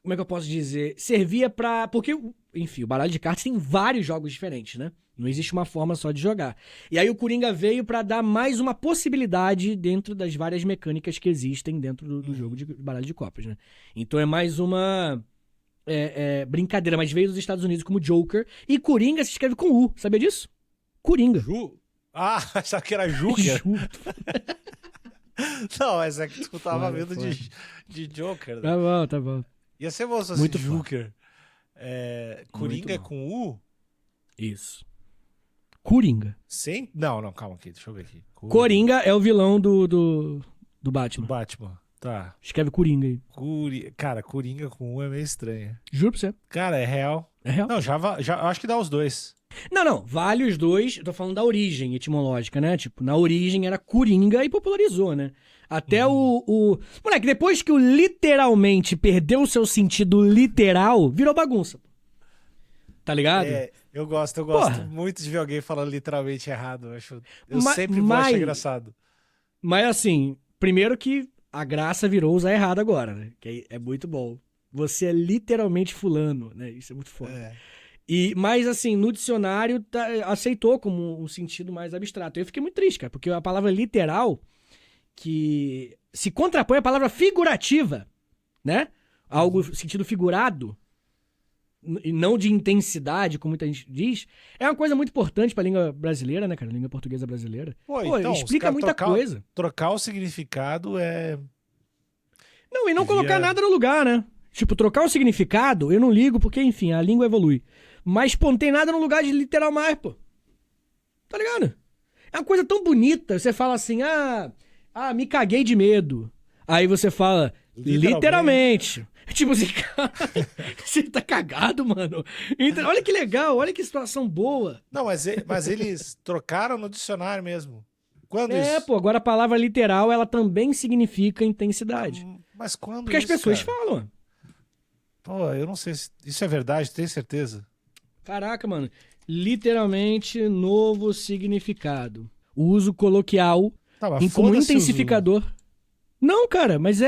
Speaker 1: Como é que eu posso dizer? Servia pra... Porque, enfim, o baralho de cartas tem vários jogos diferentes, né? Não existe uma forma só de jogar. E aí o Coringa veio pra dar mais uma possibilidade dentro das várias mecânicas que existem dentro do jogo de baralho de copas, né? Então é mais uma brincadeira, mas veio dos Estados Unidos como Joker. E Coringa se escreve com U, sabia disso? Coringa.
Speaker 2: Achava que era Joker? Não, mas é que tu tava vendo de Joker. Né?
Speaker 1: Tá bom.
Speaker 2: Ia ser bom se fosse
Speaker 1: Muito
Speaker 2: Joker. Coringa com U?
Speaker 1: Isso. Coringa.
Speaker 2: Sim? Não, calma aqui, deixa eu ver aqui.
Speaker 1: Coringa é o vilão do Batman.
Speaker 2: Do Batman, tá.
Speaker 1: Escreve Coringa aí.
Speaker 2: Cara, Coringa com U é meio estranho.
Speaker 1: Juro pra você.
Speaker 2: Cara, é real.
Speaker 1: É real.
Speaker 2: Não, já acho que dá os dois.
Speaker 1: Não, vale os dois. Eu tô falando da origem etimológica, né? Tipo, na origem era Coringa e popularizou, né? Até o... Moleque, depois que o literalmente perdeu o seu sentido literal, virou bagunça. Tá ligado?
Speaker 2: Eu gosto muito de ver alguém falando literalmente errado. Eu sempre vou achar engraçado.
Speaker 1: Mas assim, primeiro que a graça virou usar errado agora, né? Que é muito bom. Você é literalmente fulano, né? Isso é muito foda. Mas assim, no dicionário aceitou como um sentido mais abstrato. Eu fiquei muito triste, cara, porque a palavra literal, que se contrapõe à palavra figurativa, né? Algo sentido figurado, e não de intensidade, como muita gente diz, é uma coisa muito importante pra língua brasileira, né, cara? Língua portuguesa brasileira.
Speaker 2: Então,
Speaker 1: explica muita coisa.
Speaker 2: Trocar o significado é...
Speaker 1: Não, e não colocar nada no lugar, né? Tipo, trocar o significado, eu não ligo porque, enfim, a língua evolui. Mas, pô, não tem nada no lugar de literal mais, pô. Tá ligado? É uma coisa tão bonita. Você fala assim, me caguei de medo. Aí você fala, literalmente. Tipo assim, cara, você tá cagado, mano. Então, olha que legal, olha que situação boa.
Speaker 2: Não, mas eles trocaram no dicionário mesmo. Quando isso?
Speaker 1: Pô, agora a palavra literal, ela também significa intensidade.
Speaker 2: Mas quando
Speaker 1: Porque
Speaker 2: isso,
Speaker 1: as pessoas
Speaker 2: cara?
Speaker 1: falam.
Speaker 2: Pô, eu não sei se isso é verdade, tem certeza?
Speaker 1: Caraca, mano. Literalmente, novo significado. O uso coloquial como intensificador. Não, cara, mas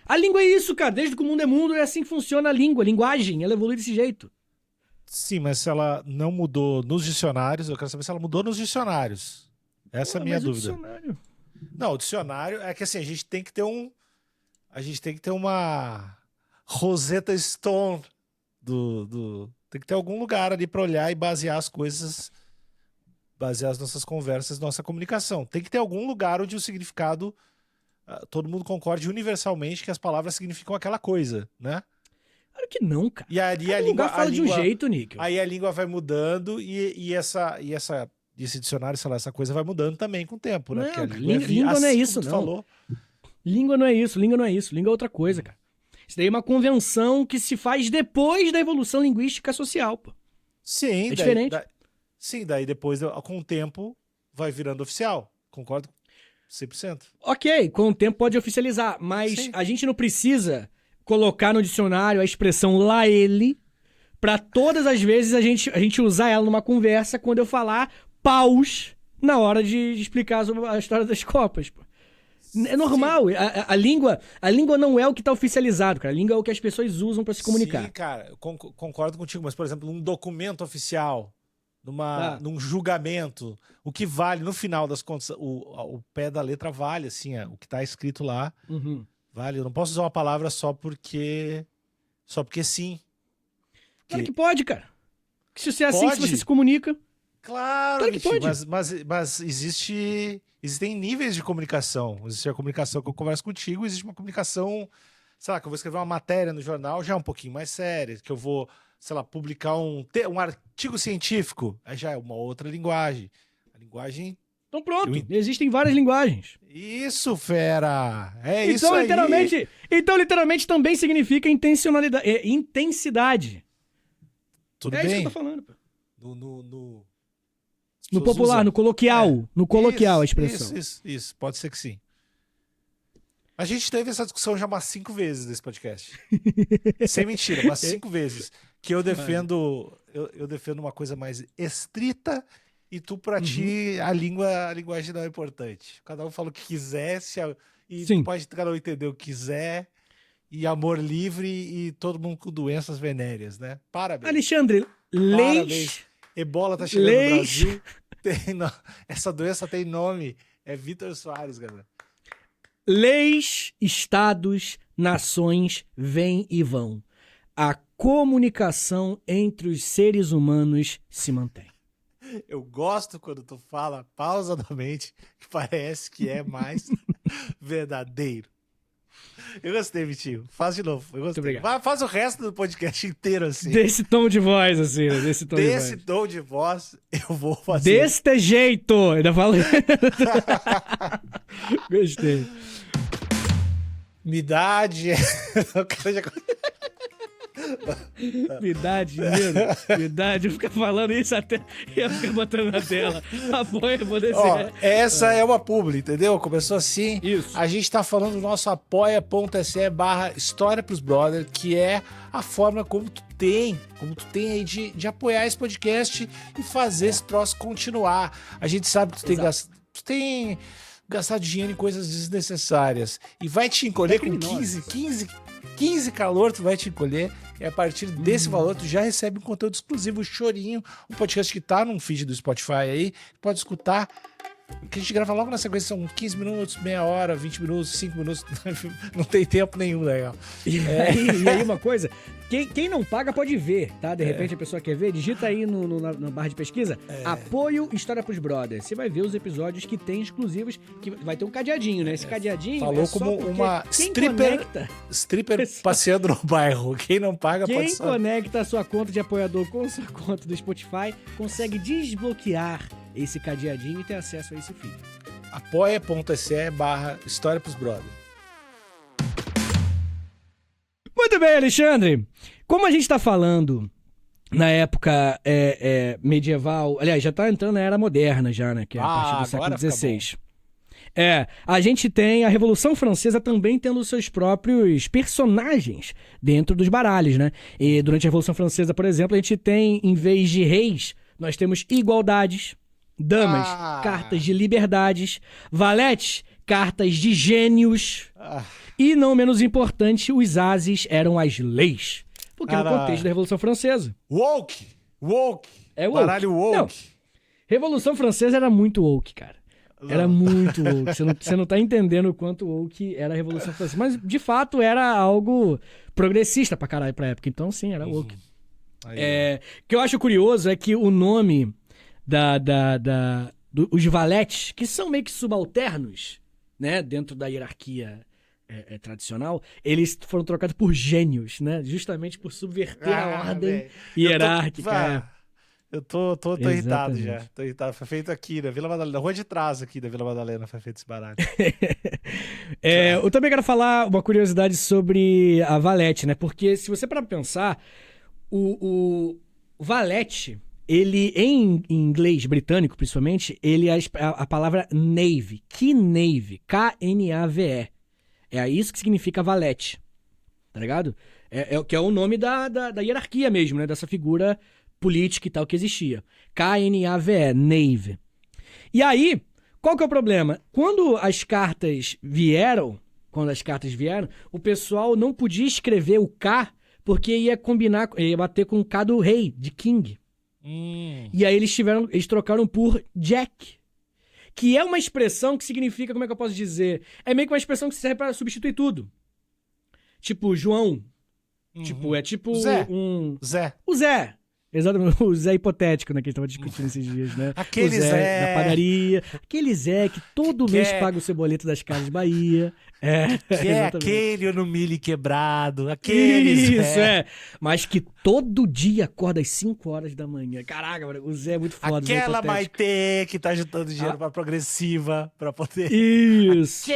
Speaker 1: A língua é isso, cara. Desde que o mundo é mundo, é assim que funciona a língua. A linguagem, ela evolui desse jeito.
Speaker 2: Sim, mas se ela não mudou nos dicionários, eu quero saber se ela mudou nos dicionários. Essa é a minha dúvida. Não, o dicionário é que assim, a gente tem que ter uma Rosetta Stone tem que ter algum lugar ali para olhar e basear as coisas, basear as nossas conversas, nossa comunicação. Tem que ter algum lugar onde o significado todo mundo concorde universalmente que as palavras significam aquela coisa, né?
Speaker 1: Claro que não, cara.
Speaker 2: E aí a língua
Speaker 1: fala de um jeito, Nick.
Speaker 2: Aí a língua vai mudando e esse dicionário, sei lá, essa coisa vai mudando também com o tempo, né?
Speaker 1: Não, língua não é isso, não.
Speaker 2: Falou.
Speaker 1: Língua não é isso. Língua é outra coisa, cara. Isso daí é uma convenção que se faz depois da evolução linguística social, pô.
Speaker 2: Sim.
Speaker 1: É diferente.
Speaker 2: Daí depois, com o tempo, vai virando oficial. Concordo 100%.
Speaker 1: Ok, com o tempo pode oficializar, mas
Speaker 2: Sim.
Speaker 1: A gente não precisa colocar no dicionário a expressão lá ele pra todas as vezes a gente usar ela numa conversa quando eu falar paus na hora de explicar sobre a história das Copas, pô. É normal. A língua não é o que tá oficializado, cara. A língua é o que as pessoas usam pra se comunicar.
Speaker 2: Sim, cara, eu concordo contigo, mas, por exemplo, num documento oficial, num julgamento, o que vale, no final das contas, o pé da letra vale, assim, o que tá escrito lá, vale. Eu não posso usar uma palavra só porque sim.
Speaker 1: Claro que pode, cara. Que se você é assim,
Speaker 2: Pode?
Speaker 1: se você se comunica...
Speaker 2: Claro
Speaker 1: que pode.
Speaker 2: Mas existem níveis de comunicação. Existe a comunicação que eu converso contigo, existe uma comunicação, sei lá, que eu vou escrever uma matéria no jornal, já é um pouquinho mais séria, que eu vou, sei lá, publicar um artigo científico, aí já é uma outra linguagem. A linguagem...
Speaker 1: Então pronto, existem várias linguagens.
Speaker 2: Isso, fera! É
Speaker 1: então,
Speaker 2: isso aí!
Speaker 1: Então, literalmente, também significa intensidade.
Speaker 2: Tudo bem.
Speaker 1: Isso que eu tô falando, pô.
Speaker 2: No
Speaker 1: popular, usam. No coloquial. No coloquial a expressão.
Speaker 2: Isso. Pode ser que sim. A gente teve essa discussão já umas 5 vezes nesse podcast. Sem mentira, umas 5 vezes. Que eu defendo uma coisa mais estrita e tu, pra ti, a linguagem não é importante. Cada um fala o que quiser e pode cada um entender o que quiser. E amor livre e todo mundo com doenças venéreas, né? Parabéns.
Speaker 1: Alexandre, leis...
Speaker 2: Ebola tá chegando no Brasil. Essa doença tem nome. É Vitor Soares, galera.
Speaker 1: Leis, estados, nações vêm e vão. A comunicação entre os seres humanos se mantém.
Speaker 2: Eu gosto quando tu fala pausadamente, que parece que é mais verdadeiro. Eu gostei, Vitinho. Faz de novo. Eu gostei. Faz o resto do podcast inteiro assim.
Speaker 1: Desse tom de voz, assim. Desse
Speaker 2: tom de voz, eu vou fazer.
Speaker 1: Deste jeito. Ainda falei. Gostei.
Speaker 2: Me dá dinheiro.
Speaker 1: Me dá dinheiro. Me dá dinheiro. Fica falando isso até. Ia ficar botando na tela. Apoia, vou descer.
Speaker 2: Essa é uma publi, entendeu? Começou assim.
Speaker 1: Isso.
Speaker 2: A gente tá falando do nosso apoia.se/História pros Brother, que é a forma como tu tem aí de apoiar esse podcast e fazer esse troço continuar. A gente sabe que tu tem gastado dinheiro em coisas desnecessárias e vai te encolher com 15 calor, tu vai te encolher. E a partir desse valor, tu já recebe um conteúdo exclusivo, o Chorinho, um podcast que tá num feed do Spotify aí, pode escutar que a gente grava logo na sequência são 15 minutos, meia hora, 20 minutos, 5 minutos. Não tem tempo nenhum, legal.
Speaker 1: E aí uma coisa, quem não paga pode ver, tá? De repente a pessoa quer ver, digita aí na barra de pesquisa, apoio História pros Brothers. Você vai ver os episódios que tem exclusivos, que vai ter um cadeadinho, né? Esse cadeadinho
Speaker 2: falou como uma stripper passeando no bairro. Quem não paga pode
Speaker 1: só... Quem conecta a sua conta de apoiador com a sua conta do Spotify consegue desbloquear esse cadeadinho e ter acesso a esse feed.
Speaker 2: apoia.se/História pros Brothers.
Speaker 1: Muito bem, Alexandre. Como a gente tá falando na época medieval, aliás, já tá entrando na era moderna já, né? Que é a partir do século XVI. A gente tem a Revolução Francesa também tendo seus próprios personagens dentro dos baralhos, né? E durante a Revolução Francesa, por exemplo, a gente tem, em vez de reis, nós temos igualdades, damas, cartas de liberdades, valetes, cartas de gênios, e não menos importante, os ases eram as leis. Porque no contexto da Revolução Francesa.
Speaker 2: Woke!
Speaker 1: É woke.
Speaker 2: Baralho woke.
Speaker 1: Não. Revolução Francesa era muito woke, cara. Era muito woke. Você não tá entendendo o quanto woke era a Revolução Francesa. Mas, de fato, era algo progressista pra caralho pra época. Então, sim, era woke. O que eu acho curioso é que o nome os valetes, que são meio que subalternos, né, dentro da hierarquia tradicional, eles foram trocados por gênios, né, justamente por subverter a ordem hierárquica.
Speaker 2: Eu tô irritado já. Tô irritado. Foi feito aqui, na Vila Madalena, na rua de trás aqui da Vila Madalena, foi feito esse baralho.
Speaker 1: Eu também quero falar uma curiosidade sobre a valete, né, porque se você parar pra pensar, o valete, ele, em inglês britânico, principalmente, ele é a palavra knave, knave, K-N-A-V-E. É isso que significa valete, tá ligado? Que é o nome da hierarquia mesmo, né? Dessa figura política e tal que existia. K-N-A-V-E, knave. E aí, qual que é o problema? Quando as cartas vieram, o pessoal não podia escrever o K, porque ia bater com o K do rei, de king. E aí eles trocaram por Jack, que é uma expressão que significa, como é que eu posso dizer? É meio que uma expressão que serve pra substituir tudo. Tipo, João.
Speaker 2: Zé.
Speaker 1: Zé. O Zé. Exatamente, o Zé hipotético, né, que a gente tava discutindo esses dias, né?
Speaker 2: Aquele
Speaker 1: o Zé da padaria. Aquele Zé que todo mês paga o ceboleto das Casas Bahia.
Speaker 2: Que é aquele no milho quebrado. Aquele Zé.
Speaker 1: Mas que todo dia acorda às 5 horas da manhã. Caraca, mano, o Zé é muito foda.
Speaker 2: Aquela Maitê que tá juntando dinheiro pra progressiva, pra poder...
Speaker 1: Isso,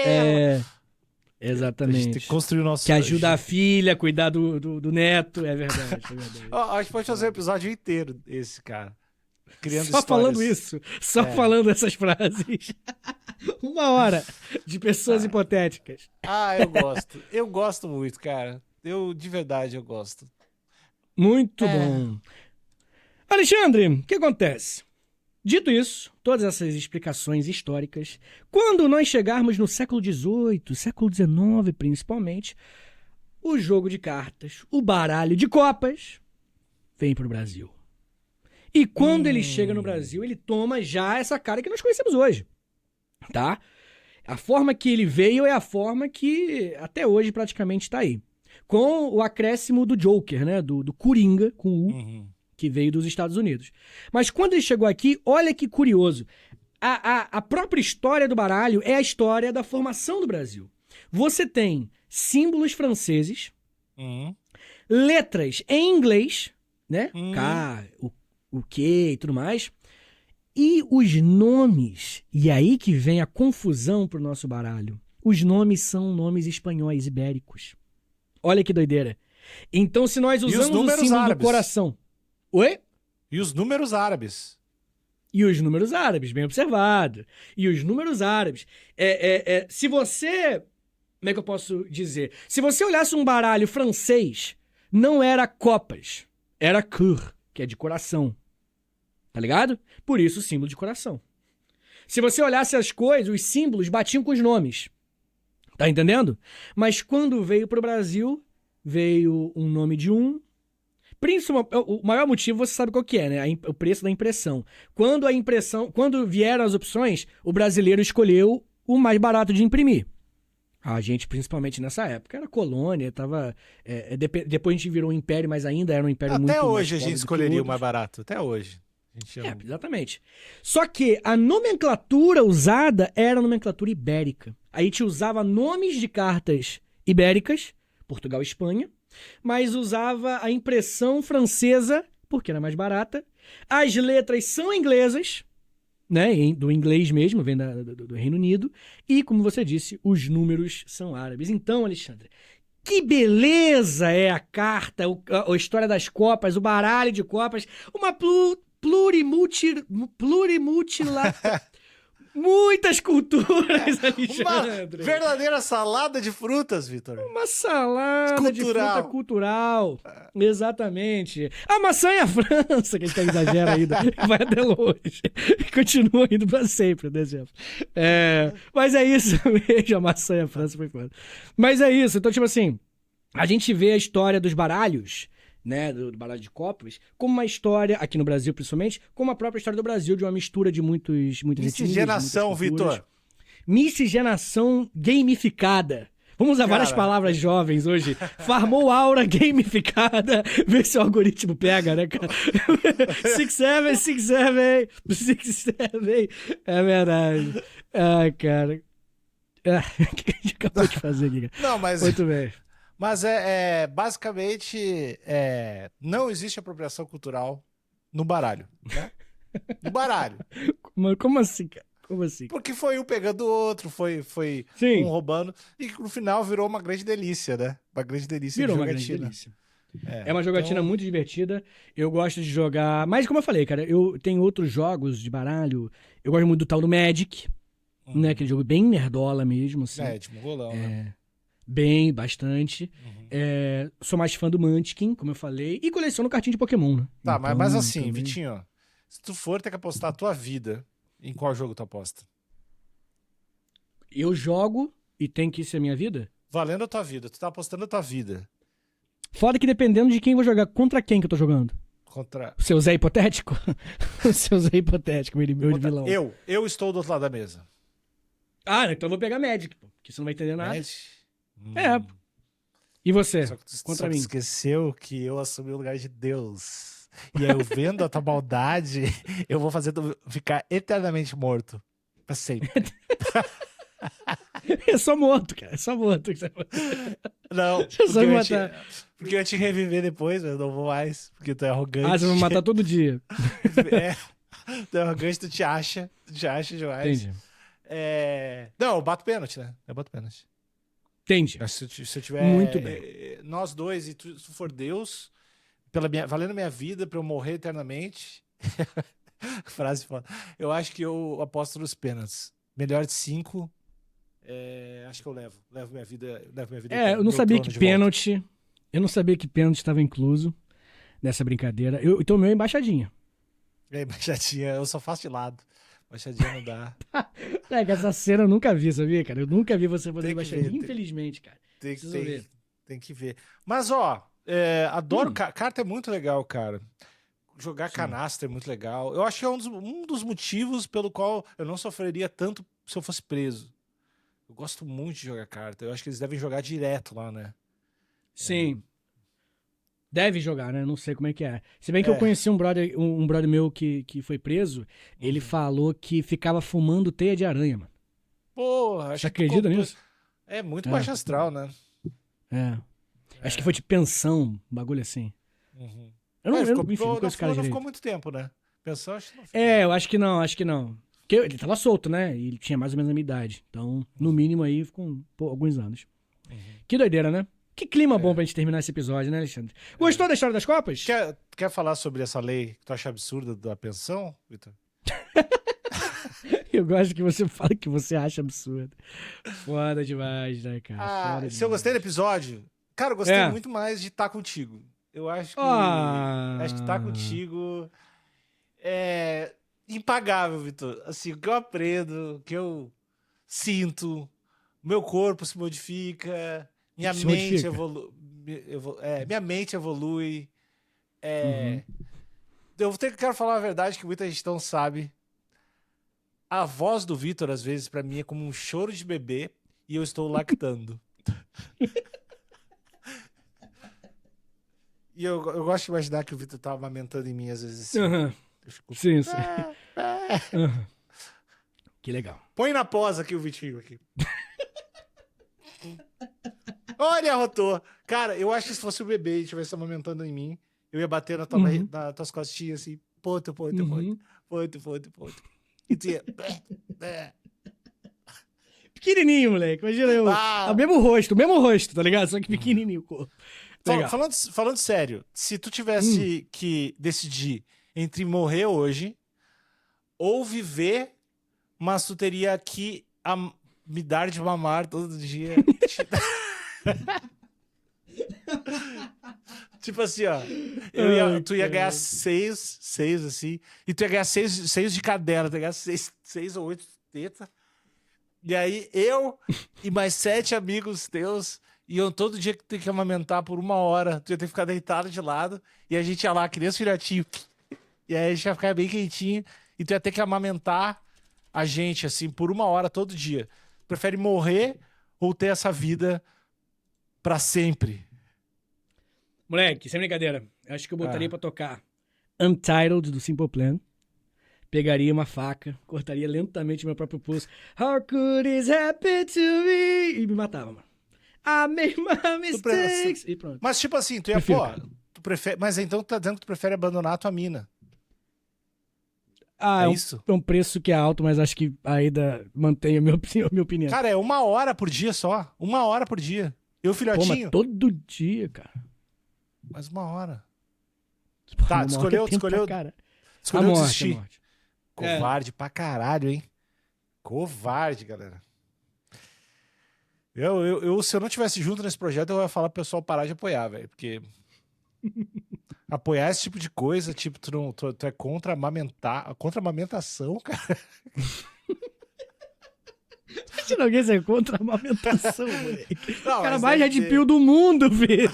Speaker 1: exatamente.
Speaker 2: A gente tem que construir o nosso...
Speaker 1: Que ajuda a filha a cuidar do neto. É verdade,
Speaker 2: a gente pode fazer um episódio inteiro esse, cara. Criando
Speaker 1: só
Speaker 2: histórias.
Speaker 1: Falando isso. Só falando essas frases. 1 hora de pessoas hipotéticas.
Speaker 2: Eu gosto. Eu gosto muito, cara. De verdade, eu gosto.
Speaker 1: Muito bom. Alexandre, o que acontece? Dito isso, todas essas explicações históricas, quando nós chegarmos no século XVIII, século XIX principalmente, o jogo de cartas, o baralho de copas, vem pro Brasil. E quando ele chega no Brasil, ele toma já essa cara que nós conhecemos hoje, tá? A forma que ele veio é a forma que até hoje praticamente está aí. Com o acréscimo do Joker, né? Do Coringa, com U. Que veio dos Estados Unidos. Mas quando ele chegou aqui, olha que curioso. A própria história do baralho é a história da formação do Brasil. Você tem símbolos franceses, letras em inglês, né? K, o Q e tudo mais. E os nomes, e aí que vem a confusão pro nosso baralho. Os nomes são nomes espanhóis, ibéricos. Olha que doideira. Então, se nós usamos o símbolo árabes. Do coração... Oi?
Speaker 2: E os números árabes.
Speaker 1: E os números árabes, bem observado. E os números árabes. Se você... Como é que eu posso dizer? Se você olhasse um baralho francês, não era copas. Era cœur, que é de coração. Tá ligado? Por isso o símbolo de coração. Se você olhasse as coisas, os símbolos batiam com os nomes. Tá entendendo? Mas quando veio pro Brasil, veio um nome de um... O maior motivo você sabe qual que é, né? O preço da impressão. Quando vieram as opções, o brasileiro escolheu o mais barato de imprimir. A gente, principalmente nessa época, era colônia, tava... depois a gente virou um império, mas ainda era um império muito
Speaker 2: Até
Speaker 1: mais
Speaker 2: hoje a
Speaker 1: pobre
Speaker 2: gente
Speaker 1: do que
Speaker 2: escolheria o
Speaker 1: outros.
Speaker 2: mais barato. Até hoje. A gente
Speaker 1: Exatamente. Só que a nomenclatura usada era a nomenclatura ibérica. A gente usava nomes de cartas ibéricas, Portugal e Espanha, mas usava a impressão francesa, porque era mais barata. As letras são inglesas, né, do inglês mesmo, vem do Reino Unido. E, como você disse, os números são árabes. Então, Alexandre, que beleza é a carta, a história das copas, o baralho de copas, uma muitas culturas, Alexandre.
Speaker 2: Uma verdadeira salada de frutas, Vitor.
Speaker 1: Uma salada de fruta cultural. Exatamente. A maçã e a França, que a gente exagera ainda. Vai até longe. Continua indo pra sempre, por exemplo. Mas é isso mesmo. A maçã e a França foi foda. Mas é isso. Então, tipo assim, a gente vê a história dos baralhos, né, do baralho de copas, como uma história, aqui no Brasil principalmente, como a própria história do Brasil, de uma mistura de muitas
Speaker 2: miscigenação, Vitor.
Speaker 1: Miscigenação gamificada. Vamos usar várias palavras jovens hoje. Farmou aura gamificada. Vê se o algoritmo pega, né, cara? 6-7. É verdade. Ai, cara. O que a gente acabou de fazer aqui, cara?
Speaker 2: Não, mas...
Speaker 1: Muito bem.
Speaker 2: Mas basicamente, não existe apropriação cultural no baralho, né? No baralho.
Speaker 1: Como assim, cara? Como assim?
Speaker 2: Porque foi um pegando o outro, foi
Speaker 1: Sim.
Speaker 2: um roubando, e no final virou uma grande delícia, né? Uma grande delícia
Speaker 1: Virou
Speaker 2: de
Speaker 1: uma
Speaker 2: jogatina.
Speaker 1: grande delícia. É uma jogatina muito divertida. Eu gosto de jogar... Mas como eu falei, cara, eu tenho outros jogos de baralho. Eu gosto muito do tal do Magic, né? Aquele jogo bem nerdola mesmo, assim.
Speaker 2: De mongolão, né?
Speaker 1: Bem, bastante. Sou mais fã do Munchkin, como eu falei. E coleciono cartinha de Pokémon, né?
Speaker 2: Tá,
Speaker 1: então,
Speaker 2: mas assim,
Speaker 1: também...
Speaker 2: Vitinho, se tu for ter que apostar a tua vida, em qual jogo tu aposta?
Speaker 1: Eu jogo e tem que ser a minha vida?
Speaker 2: Valendo a tua vida. Tu tá apostando a tua vida.
Speaker 1: Foda que dependendo de quem eu vou jogar. Contra quem que eu tô jogando?
Speaker 2: Contra...
Speaker 1: O seu Zé Hipotético? O seu Zé Hipotético, meu vilão.
Speaker 2: Eu estou do outro lado da mesa.
Speaker 1: Ah, então eu vou pegar Magic, pô. Porque você não vai entender nada.
Speaker 2: Magic?
Speaker 1: E você?
Speaker 2: Contra mim. Esqueceu que eu assumi o lugar de Deus. E aí, eu vendo a tua maldade, eu vou fazer tu ficar eternamente morto. Pra sempre.
Speaker 1: É só morto, cara. É só morto.
Speaker 2: Não, porque eu ia te reviver depois, eu não vou mais. Porque tu é arrogante.
Speaker 1: Ah, você vai me matar todo dia.
Speaker 2: Tu é arrogante, tu te acha demais.
Speaker 1: Entendi.
Speaker 2: Não, eu bato pênalti, né? Eu bato pênalti.
Speaker 1: Entendi.
Speaker 2: Se eu tiver...
Speaker 1: Muito bem.
Speaker 2: Nós dois, e tu, se tu for Deus, valendo minha vida pra eu morrer eternamente... Frase foda. Eu acho que eu aposto nos pênaltis. Melhor de 5... acho que eu levo minha vida.
Speaker 1: Eu não sabia que pênalti. Eu não sabia que pênalti estava incluso nessa brincadeira. Então o meu é embaixadinha.
Speaker 2: Embaixadinha, eu só faço de lado. Embaixadinha não dá.
Speaker 1: Que essa cena eu nunca vi, sabia, cara? Eu nunca vi você fazer embaixadinha,
Speaker 2: ver,
Speaker 1: infelizmente, cara.
Speaker 2: Tem que ver. Mas, adoro. Carta é muito legal, cara. Jogar canastra é muito legal. Eu acho que é um dos motivos pelo qual eu não sofreria tanto se eu fosse preso. Eu gosto muito de jogar carta. Eu acho que eles devem jogar direto lá, né?
Speaker 1: Sim. Deve jogar, né? Não sei como é que é. Se bem que eu conheci um brother meu que foi preso, ele falou que ficava fumando teia de aranha, mano.
Speaker 2: Porra,
Speaker 1: você acredita nisso?
Speaker 2: É muito baixo astral, né?
Speaker 1: Acho que foi de pensão, um bagulho assim. Eu não
Speaker 2: ficou muito tempo, né? Pensão, acho que não ficou.
Speaker 1: Eu acho que não. Porque ele tava solto, né? E ele tinha mais ou menos a minha idade. Então, no mínimo aí, ficou alguns anos. Que doideira, né? Que clima bom pra gente terminar esse episódio, né, Alexandre? Gostou da história das Copas?
Speaker 2: Quer falar sobre essa lei que tu acha absurda da pensão, Vitor?
Speaker 1: Eu gosto que você fala que você acha absurdo. Foda demais, né, cara?
Speaker 2: Se eu gostei do episódio... Cara, eu gostei muito mais de estar contigo. Eu acho que... Acho que estar contigo é impagável, Vitor. Assim, o que eu aprendo, o que eu sinto, meu corpo se modifica, minha mente evolui. Quero falar a verdade que muita gente não sabe. A voz do Vitor, às vezes, pra mim, é como um choro de bebê e eu estou lactando. E eu gosto de imaginar que o Vitor tá amamentando em mim, às vezes, assim.
Speaker 1: Uhum.
Speaker 2: Eu fico...
Speaker 1: Sim. Uhum. Que legal.
Speaker 2: Põe na pós aqui o Vitinho aqui. Olha, arrotou. Cara, eu acho que se fosse o bebê e estivesse amamentando em mim, eu ia bater nas tuas costinhas assim, ponto. E tu ia...
Speaker 1: Pequenininho, moleque. Imagina eu. O mesmo rosto, tá ligado? Só que pequenininho o corpo.
Speaker 2: Falando sério, se tu tivesse que decidir entre morrer hoje ou viver, mas tu teria que me dar de mamar todo dia. Tipo assim, ó. Tu ia ganhar seis assim, e tu ia ganhar seis de cadela, tu ia ganhar seis ou 8 tetas. E aí eu e mais 7 amigos teus iam todo dia ter que amamentar por 1 hora. Tu ia ter que ficar deitado de lado. E a gente ia lá, criança filhotinho. E aí a gente ia ficar bem quentinho. E tu ia ter que amamentar a gente, assim, por 1 hora todo dia. Prefere morrer ou ter essa vida pra sempre?
Speaker 1: Moleque, sem brincadeira. Acho que eu botaria pra tocar Untitled, do Simple Plan. Pegaria uma faca, cortaria lentamente meu próprio pulso. How could this happen to me? E me matava, mano. I made my mistakes. E pronto.
Speaker 2: Mas tipo assim, tu ia, tu prefere... Mas então tu tá dizendo que tu prefere abandonar a tua mina.
Speaker 1: É isso? É um preço que é alto, mas acho que ainda mantém a minha opinião.
Speaker 2: Cara, é 1 hora por dia só. 1 hora por dia. Eu, filhotinho...
Speaker 1: Pô, mas todo dia, cara.
Speaker 2: Mas 1 hora.
Speaker 1: Pô,
Speaker 2: tá, escolheu
Speaker 1: a morte,
Speaker 2: desistir.
Speaker 1: A morte.
Speaker 2: Covarde pra caralho, hein? Covarde, galera. Se eu não tivesse junto nesse projeto, eu ia falar pro pessoal parar de apoiar, velho. Porque apoiar esse tipo de coisa, tipo, tu é contra contra a amamentação, cara.
Speaker 1: Imagina alguém ser contra a amamentação, moleque.
Speaker 2: Não,
Speaker 1: o cara mais red pill do mundo, velho.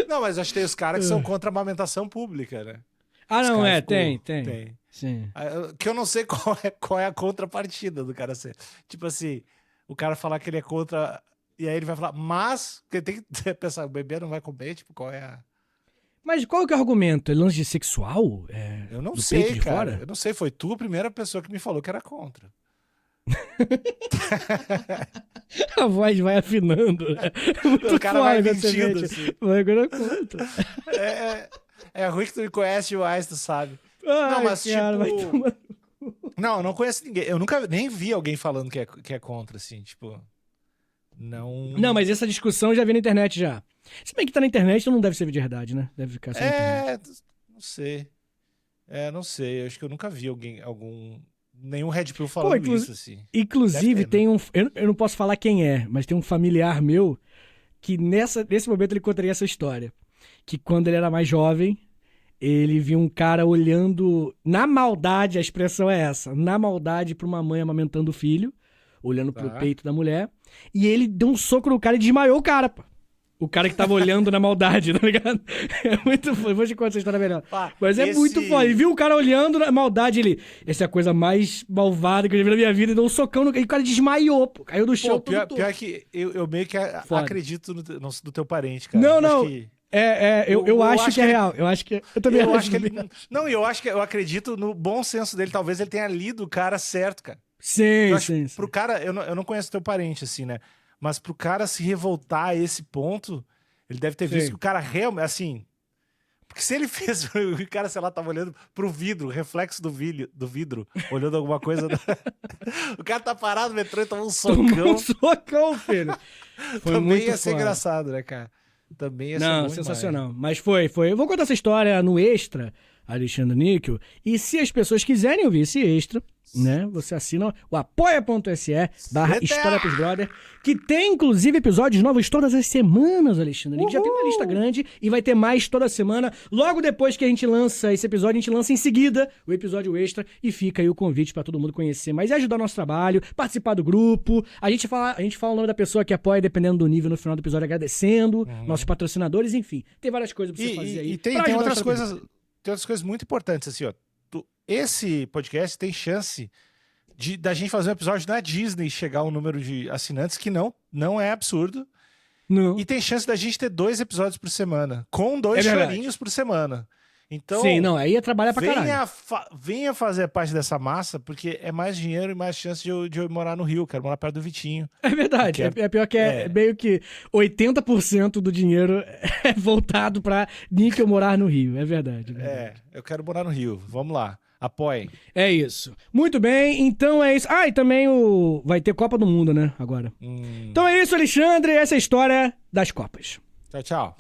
Speaker 2: Não, mas acho que tem os caras que são contra a amamentação pública, né?
Speaker 1: Ah,
Speaker 2: os
Speaker 1: não,
Speaker 2: tem.
Speaker 1: Sim.
Speaker 2: Que eu não sei qual é a contrapartida do cara ser. Tipo assim, o cara falar que ele é contra, e aí ele vai falar, mas, porque tem que pensar, o bebê não vai comer, tipo, qual é a...
Speaker 1: Mas qual que é o argumento? É lance de sexual?
Speaker 2: Eu não sei, cara. Eu não sei, foi tu a primeira pessoa que me falou que era contra.
Speaker 1: A voz vai afinando, né?
Speaker 2: O cara vai mentindo, assim.
Speaker 1: Vai agora contra.
Speaker 2: É ruim que tu me conhece demais, tu sabe.
Speaker 1: Ai,
Speaker 2: não, mas
Speaker 1: cara,
Speaker 2: tipo... Não, eu não conheço ninguém. Eu nunca nem vi alguém falando que é contra, assim, tipo... Não,
Speaker 1: mas essa discussão eu já vi na internet já. Se bem que tá na internet, então não deve ser de verdade, né? Deve ficar sem internet.
Speaker 2: Não sei. Não sei. Eu acho que eu nunca vi nenhum Red Pill falando isso, assim.
Speaker 1: Inclusive, tem um... Eu não posso falar quem é, mas tem um familiar meu que nesse momento ele contaria essa história. Que quando ele era mais jovem, ele viu um cara olhando na maldade, a expressão é essa, na maldade pra uma mãe amamentando o filho, olhando pro peito da mulher, e ele deu um soco no cara e desmaiou o cara, pô. O cara que tava olhando na maldade, tá ligado? É muito foda. Vou te contar essa história melhor. Mas é muito foda. Ele viu o cara olhando na maldade, essa é a coisa mais malvada que eu já vi na minha vida, e deu um socão no... E o cara desmaiou, pô. Caiu do chão.
Speaker 2: Pior que eu meio que acredito no teu parente, cara.
Speaker 1: Não. Eu acho que é real. Eu acho que... Eu também acho
Speaker 2: que ele... Não, eu acredito no bom senso dele. Talvez ele tenha lido o cara certo, cara.
Speaker 1: Sim.
Speaker 2: Pro cara... Eu não conheço teu parente, assim, né? Mas pro cara se revoltar a esse ponto, ele deve ter visto que o cara realmente, assim... Porque se ele fez... O cara, sei lá, tava olhando pro vidro, o reflexo do vidro, olhando alguma coisa... O cara tá parado no metrô e tomou um socão.
Speaker 1: Tomou um socão, filho.
Speaker 2: Também ia ser engraçado, né, cara? Também ia ser
Speaker 1: sensacional. Mas foi. Eu vou contar essa história no Extra, Alexandre Níquel. E se as pessoas quiserem ouvir esse extra, né, você assina o apoia.se/História pros Brother, que tem, inclusive, episódios novos todas as semanas, Alexandre Níquel. Já tem uma lista grande e vai ter mais toda semana. Logo depois que a gente lança esse episódio, a gente lança em seguida o episódio extra e fica aí o convite pra todo mundo conhecer mais e ajudar o nosso trabalho, participar do grupo. A gente fala o nome da pessoa que apoia, dependendo do nível, no final do episódio, agradecendo, nossos patrocinadores, enfim. Tem várias coisas pra você fazer aí.
Speaker 2: E tem outras coisas muito importantes, assim, ó. Esse podcast tem chance da gente fazer um episódio na Disney, chegar ao número de assinantes, que não é absurdo.
Speaker 1: Não.
Speaker 2: E tem chance da gente ter 2 episódios por semana, com 2 chorinhos por semana. Então,
Speaker 1: sim, não, aí é trabalhar pra caralho.
Speaker 2: Venha fazer parte dessa massa, porque é mais dinheiro e mais chance de eu morar no Rio, quero morar perto do Vitinho.
Speaker 1: É verdade, é pior que é meio que 80% do dinheiro é voltado pra Níquel morar no Rio, é verdade.
Speaker 2: Eu quero morar no Rio, vamos lá. Apoiem.
Speaker 1: É isso. Muito bem, então é isso. Ah, e também vai ter Copa do Mundo, né, agora. Então é isso, Alexandre, essa é a história das Copas.
Speaker 2: Tchau, tchau.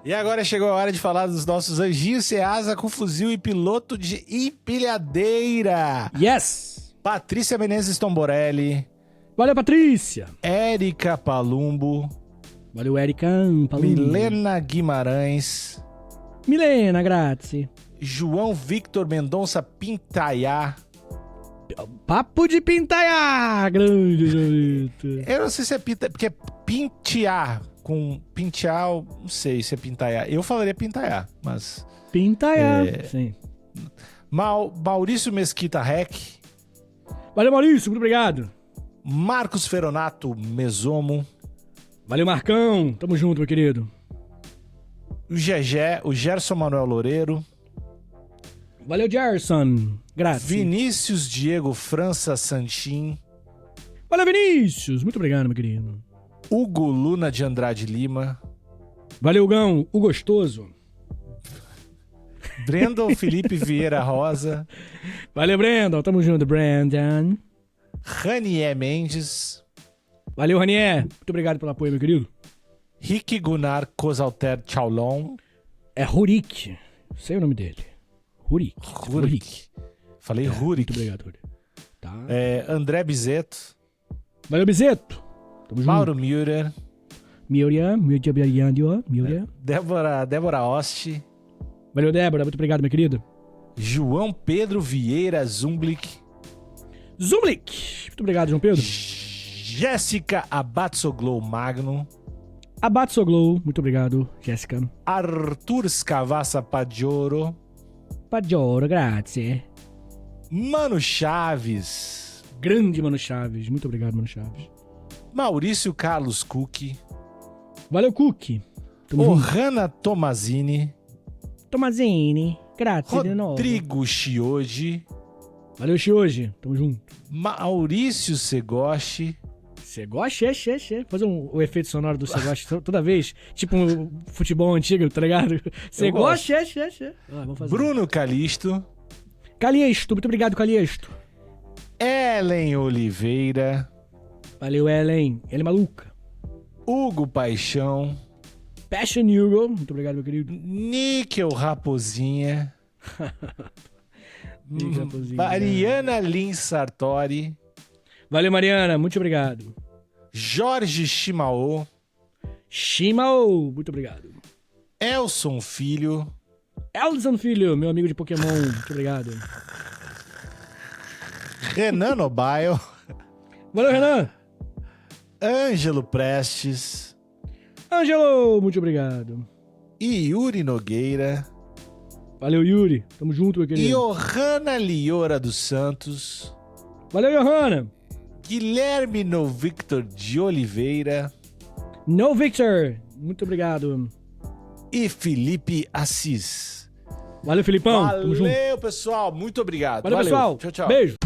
Speaker 2: E agora chegou a hora de falar dos nossos anjinhos Ceasa com fuzil e piloto de empilhadeira.
Speaker 1: Yes!
Speaker 2: Patrícia Menezes Tomborelli.
Speaker 1: Valeu, Patrícia.
Speaker 2: Érica Palumbo.
Speaker 1: Valeu, Érica Palumbo.
Speaker 2: Milena Guimarães.
Speaker 1: Milena, grazie.
Speaker 2: João Victor Mendonça Pintaiá.
Speaker 1: Papo de Pintaiá, grande João Victor.
Speaker 2: Eu não sei se é porque é Pintear. Com Pintear, não sei se é Pintaiá. Eu falaria Pintaiá, mas...
Speaker 1: Pintaiá, sim.
Speaker 2: Maurício Mesquita Rec.
Speaker 1: Valeu, Maurício, muito obrigado.
Speaker 2: Marcos Feronato Mesomo.
Speaker 1: Valeu, Marcão, tamo junto, meu querido.
Speaker 2: O Gegé, o Gerson Manuel Loureiro.
Speaker 1: Valeu, Gerson. Graças.
Speaker 2: Vinícius Diego França Santin.
Speaker 1: Valeu, Vinícius. Muito obrigado, meu querido.
Speaker 2: Hugo Luna de Andrade Lima.
Speaker 1: Valeu, Gão. O gostoso.
Speaker 2: Brandon Felipe Vieira Rosa.
Speaker 1: Valeu, Brandon. Tamo junto, Brandon.
Speaker 2: Ranier Mendes.
Speaker 1: Valeu, Ranier. Muito obrigado pelo apoio, meu querido.
Speaker 2: Rick Gunnar Cosalter Chaulon.
Speaker 1: É Rurik. Sei o nome dele. Rurik.
Speaker 2: Falei Rurik.
Speaker 1: Muito obrigado, Rurik. Tá.
Speaker 2: André Bizeto.
Speaker 1: Valeu, Bizeto. Tamo
Speaker 2: Mauro
Speaker 1: junto.
Speaker 2: Müller. Débora Osti.
Speaker 1: Valeu, Débora. Muito obrigado, minha querida.
Speaker 2: João Pedro Vieira Zumblick.
Speaker 1: Muito obrigado, João Pedro.
Speaker 2: Jéssica Abatsoglu Magno.
Speaker 1: Abatsoglu. Muito obrigado, Jéssica.
Speaker 2: Arthur Scavassa Padioro.
Speaker 1: Grazie.
Speaker 2: Mano Chaves.
Speaker 1: Grande Mano Chaves. Muito obrigado, Mano Chaves.
Speaker 2: Maurício Carlos Cook.
Speaker 1: Valeu, Cook.
Speaker 2: Ohana Tomazini.
Speaker 1: Grazie de novo.
Speaker 2: Rodrigo Chioji.
Speaker 1: Valeu, Chioji. Tamo junto.
Speaker 2: Maurício Segoshi.
Speaker 1: Segoshi, fazer o efeito sonoro do Segoshi toda vez. Tipo um futebol antigo, tá ligado? Segoshi, vamos fazer.
Speaker 2: Bruno Calixto.
Speaker 1: Muito obrigado, Calixto.
Speaker 2: Ellen Oliveira.
Speaker 1: Valeu, Ellen. Ela é maluca.
Speaker 2: Hugo Paixão.
Speaker 1: Passion Hugo. Muito obrigado, meu querido.
Speaker 2: Níquel Raposinha. Mariana Lins Sartori.
Speaker 1: Valeu, Mariana. Muito obrigado.
Speaker 2: Jorge Shimao.
Speaker 1: Muito obrigado.
Speaker 2: Elson Filho.
Speaker 1: Meu amigo de Pokémon. Muito obrigado.
Speaker 2: Renan Nobaio.
Speaker 1: Valeu, Renan.
Speaker 2: Ângelo Prestes.
Speaker 1: Muito obrigado.
Speaker 2: E Yuri Nogueira.
Speaker 1: Valeu, Yuri. Tamo junto, meu querido.
Speaker 2: Johanna Liora dos Santos.
Speaker 1: Valeu, Johanna.
Speaker 2: Guilherme No Victor de Oliveira.
Speaker 1: No Victor. Muito obrigado.
Speaker 2: E Felipe Assis.
Speaker 1: Valeu, Filipão. Tamo junto.
Speaker 2: Valeu, pessoal. Muito obrigado.
Speaker 1: Valeu, pessoal.
Speaker 2: Tchau, tchau.
Speaker 1: Beijo.